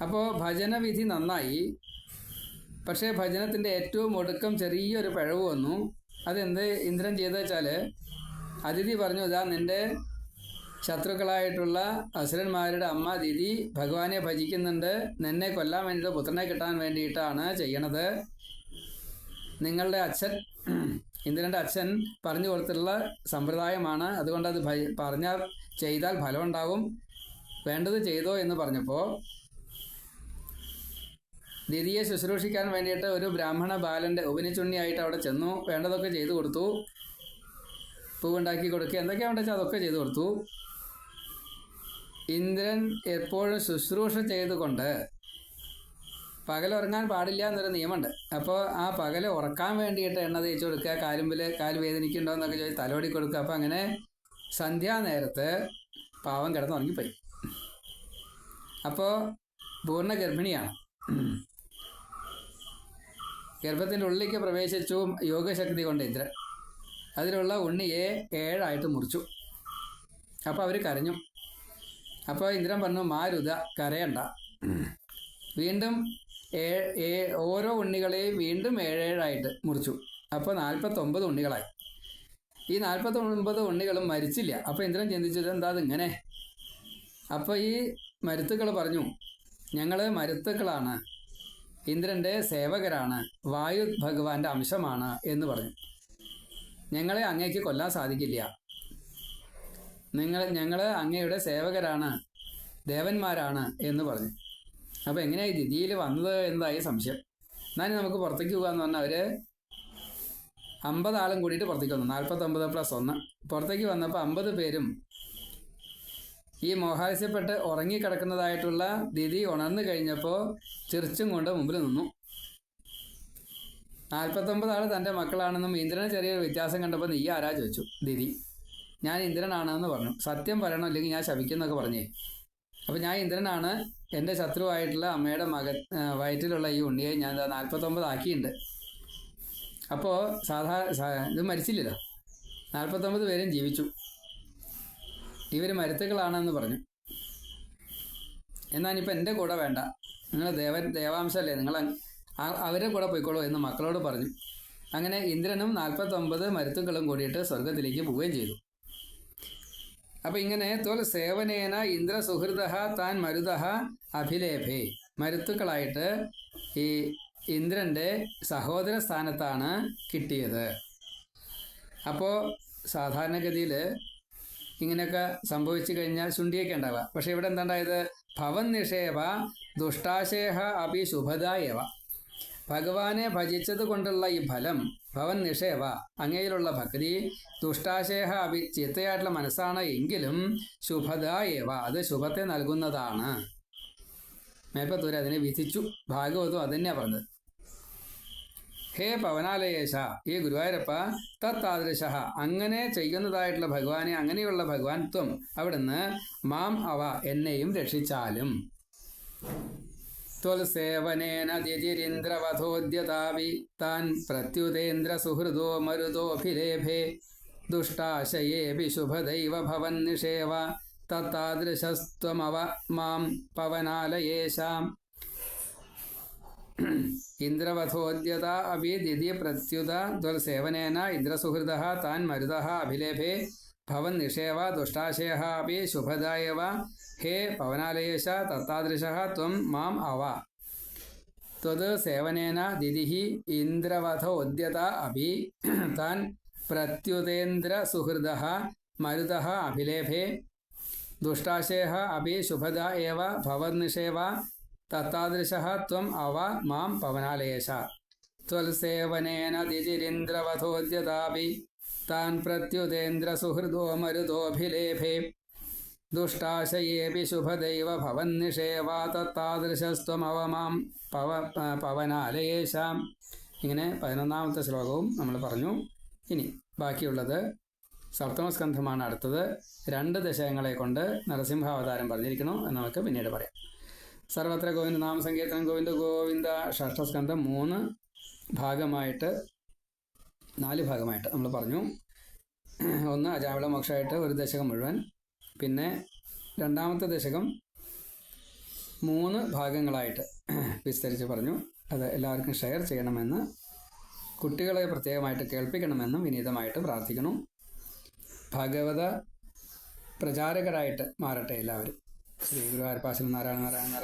അപ്പോൾ ഭജനവിധി നന്നായി. പക്ഷേ ഭജനത്തിൻ്റെ ഏറ്റവും ഒടുക്കം ചെറിയൊരു പിഴവ് വന്നു. അതെന്ത് ഇന്ദ്രൻ ചെയ്തെന്ന് വെച്ചാൽ, അതിഥി പറഞ്ഞു, ഇതാ നിൻ്റെ ശത്രുക്കളായിട്ടുള്ള അസുരന്മാരുടെ അമ്മ ദിതി ഭഗവാനെ ഭജിക്കുന്നുണ്ട്, നിന്നെ കൊല്ലാൻ വേണ്ടിയിട്ട് പുത്രനെ കിട്ടാൻ വേണ്ടിയിട്ടാണ് ചെയ്യണത്. നിങ്ങളുടെ അച്ഛൻ, ഇന്ദ്രൻ്റെ അച്ഛൻ പറഞ്ഞു കൊടുത്തിട്ടുള്ള സമ്പ്രദായമാണ്, അതുകൊണ്ട് അത് ചെയ്താൽ ഫലം ഉണ്ടാവും, വേണ്ടത് ചെയ്തോ എന്ന് പറഞ്ഞപ്പോൾ ദിതിയെ ശുശ്രൂഷിക്കാൻ വേണ്ടിയിട്ട് ഒരു ബ്രാഹ്മണ ബാലൻ്റെ ഉപനിച്ചുണ്ണിയായിട്ട് അവിടെ ചെന്നു. വേണ്ടതൊക്കെ ചെയ്തു കൊടുത്തു. പൂവുണ്ടാക്കി കൊടുക്കുക, എന്തൊക്കെയാണെന്ന് വെച്ചാൽ അതൊക്കെ ചെയ്തു കൊടുത്തു. ഇന്ദ്രൻ എപ്പോഴും ശുശ്രൂഷ ചെയ്തുകൊണ്ട്, പകലുറങ്ങാൻ പാടില്ല എന്നൊരു നിയമമുണ്ട്. അപ്പോൾ ആ പകല് ഉറക്കാൻ വേണ്ടിയിട്ട് എണ്ണ തേച്ച് കൊടുക്കുക, കാല് വേദനിക്കുന്നുണ്ടോ എന്നൊക്കെ ചോദിച്ച് തലോടി കൊടുക്കുക. അപ്പോൾ അങ്ങനെ സന്ധ്യാനേരത്ത് പാവം കിടന്നുറങ്ങിപ്പോയി. അപ്പോൾ പൂർണ്ണ ഗർഭിണിയാണ്. ഗർഭത്തിൻ്റെ ഉള്ളിലേക്ക് പ്രവേശിച്ചു യോഗശക്തി കൊണ്ട് ഇന്ദ്രൻ. അതിലുള്ള ഉണ്ണിയെ 7 ആയിട്ട് മുറിച്ചു. അപ്പോൾ അവർ കരഞ്ഞു. അപ്പോൾ ഇന്ദ്രൻ പറഞ്ഞു, മാരുത കരയണ്ട. വീണ്ടും ഓരോ ഉണ്ണികളെയും വീണ്ടും 7 ആയിട്ട് മുറിച്ചു. അപ്പോൾ 49 ഉണ്ണികളായി. ഈ 49 ഉണ്ണികളും മരിച്ചില്ല. അപ്പോൾ ഇന്ദ്രൻ ചിന്തിച്ചത്, എന്താ അതിങ്ങനെ? അപ്പോൾ ഈ മരുത്തുക്കൾ പറഞ്ഞു, ഞങ്ങൾ മരുത്തുക്കളാണ്, ഇന്ദ്രൻ്റെ സേവകരാണ്, വായു ഭഗവാന്റെ അംശമാണ് എന്ന് പറഞ്ഞു. ഞങ്ങളെ അങ്ങേക്ക് കൊല്ലാൻ സാധിക്കില്ല, ഞങ്ങൾ അങ്ങയുടെ സേവകരാണ്, ദേവന്മാരാണ് എന്ന് പറഞ്ഞു. അപ്പോൾ എങ്ങനെയായി ദിതിയിൽ വന്നത് എന്നതായി സംശയം. എന്നാൽ നമുക്ക് പുറത്തേക്ക് പോകാമെന്ന് പറഞ്ഞാൽ അവർ 50 ആളും കൂടിയിട്ട് പുറത്തേക്ക് വന്നു. 49+1 പുറത്തേക്ക് വന്നപ്പോൾ 50 പേരും ഈ മോഹാലസ്യപ്പെട്ട് ഉറങ്ങിക്കിടക്കുന്നതായിട്ടുള്ള ദിതി ഉണർന്നു കഴിഞ്ഞപ്പോൾ ചിറിച്ചും കൊണ്ട് മുമ്പിൽ നിന്നു. 49 ആൾ തൻ്റെ മക്കളാണെന്നും ഇന്ദ്രന് ചെറിയൊരു വ്യത്യാസം കണ്ടപ്പോൾ നീ ആരാ ചോദിച്ചു ദിതി. ഞാൻ ഇന്ദ്രനാണെന്ന് പറഞ്ഞു. സത്യം പറയണം, ഇല്ലെങ്കിൽ ഞാൻ ശപിക്കുന്നൊക്കെ പറഞ്ഞേ. അപ്പോൾ ഞാൻ ഇന്ദ്രനാണ്, എൻ്റെ ശത്രുവായിട്ടുള്ള അമ്മയുടെ വയറ്റിലുള്ള ഈ ഉണ്ണിയെ ഞാൻ 49 ആക്കിയിട്ടുണ്ട്. അപ്പോൾ ഇത് മരിച്ചില്ലല്ലോ, 49 പേരും ജീവിച്ചു. ഇവർ മരുത്തുക്കളാണെന്ന് പറഞ്ഞു. എന്നാൽ ഇപ്പം എൻ്റെ കൂടെ വേണ്ട, നിങ്ങൾ ദേവാംശമല്ലേ, നിങ്ങൾ അവരുടെ കൂടെ പോയിക്കോളൂ എന്ന് മക്കളോട് പറഞ്ഞു. അങ്ങനെ ഇന്ദ്രനും 49 മരുത്തുക്കളും കൂടിയിട്ട് സ്വർഗത്തിലേക്ക് പോവുകയും ചെയ്തു. അപ്പം ഇങ്ങനെ തോൽ സേവനേന ഇന്ദ്ര സുഹൃദ താൻ മരുത അഭിലേഭേ, മരുത്തുക്കളായിട്ട് ഈ ഇന്ദ്രൻ്റെ സഹോദര സ്ഥാനത്താണ് കിട്ടിയത്. അപ്പോൾ സാധാരണഗതിയിൽ ഇങ്ങനെയൊക്കെ സംഭവിച്ചു കഴിഞ്ഞാൽ ശുണ്ഠിയൊക്കെ ഉണ്ടാവുക. പക്ഷെ ഇവിടെ എന്താണ്ടായത്? ഭവൻ നിഷേവ ദുഷ്ടാശേഹ അപി ശുഭദായവ. ഭഗവാനെ ഭജിച്ചത് കൊണ്ടുള്ള ഈ ഫലം, ഭവൻ നിഷേവ അങ്ങയിലുള്ള ഭക്തി, ദുഷ്ടാശേഹ അപി ചീത്തയായിട്ടുള്ള മനസ്സാണ് എങ്കിലും ശുഭദായവ അത് ശുഭത്തെ നൽകുന്നതാണ്. മേപ്പത്തൂര് അതിനെ വിധിച്ചു. ഭാഗവതം അതന്നെയാണ് പറഞ്ഞത്. ഹേ പവനാലയേശ, ഈ ഗുരുവായൂരപ്പ, തത്താദൃശ അങ്ങനെ ചെയ്യുന്നതായിട്ടുള്ള ഭഗവാനെ, അങ്ങനെയുള്ള ഭഗവാൻ ത്വം അവിടുന്ന്, മാം അവ എന്നെയും രക്ഷിച്ചാലും. ത്വൽസേവനേന ദിതിരിന്ദ്രവധോദ്യതാവി താൻ പ്രത്യുതേന്ദ്ര സുഹൃദോ മരുതോഭിലേഭേ ദുഷ്ടാശയേപി ശുഭദൈവ ഭവൻ നിഷേവ തത്താദൃശസ്ത്വമവ മാം പവനാലയേശാം. ഇന്ദ്രവധോദ്യത അഭി ദിതി പ്രത്യുത ത്വൽസേവനേന ഇന്ദ്രസുഹൃദ താൻ മരുത അഭിലേഭേ ഭവൻ നിഷേവ ദുഷ്ടാശയ അഭി ശുഭദായവ ഹേ പവനാലയേശ തത്താദൃശ ത്വം മാം അവ. ത്വത് സേവനേന ദിതി ഇന്ദ്രവധോദ്യത അഭി താൻ പ്രത്യുതേന്ദ്ര സുഹൃദ മരുത അഭിലേഭേ ദുഷ്ടാശയ അഭി ശുഭദ ഏവ ഭവൻ നിഷേവ തത്താദൃശ ത്വം അവ മാം പവനാലയേശ. ത്വൽസേവനേന ദിതിരിന്ദ്രവധോദ്യതാഭി താൻ പ്രത്യുതേന്ദ്ര സുഹൃദോ മരുതോഭിലേഭേ ദുഷ്ടാശയേപി ശുഭദൈവ ഭവൻ നിഷേവ തത്താദൃശസ്ത്വമവ മാം പവനാലയേശാം. ഇങ്ങനെ 11ാമത്തെ ശ്ലോകവും നമ്മൾ പറഞ്ഞു. ഇനി ബാക്കിയുള്ളത് സപ്തമസ്കന്ധമാണ് അടുത്തത്. 2 ദശകങ്ങളെ കൊണ്ട് നരസിംഹാവതാരം പറഞ്ഞിരിക്കുന്നു എന്ന് നമുക്ക് പിന്നീട് പറയാം. സർവത്ര ഗോവിന്ദ നാമ സങ്കീർത്തനം ഗോവിന്ദ ഗോവിന്ദ. ഷഷ്ഠസ്കന്ധം 3 ഭാഗമായിട്ട് 4 ഭാഗമായിട്ട് നമ്മൾ പറഞ്ഞു. ഒന്ന് അജാമിള മോക്ഷമായിട്ട് 1 ദശകം മുഴുവൻ, പിന്നെ 2ാമത്തെ ദശകം 3 ഭാഗങ്ങളായിട്ട് വിസ്തരിച്ച് പറഞ്ഞു. അത് എല്ലാവർക്കും ഷെയർ ചെയ്യണമെന്ന്, കുട്ടികളെ പ്രത്യേകമായിട്ട് കേൾപ്പിക്കണമെന്നും വിനീതമായിട്ട് പ്രാർത്ഥിക്കണം. ഭാഗവത പ്രചാരകരായിട്ട് മാറട്ടെ എല്ലാവരും. ശ്രീ ഗുരുവായൂരപ്പ നാരായണ നാരായണ.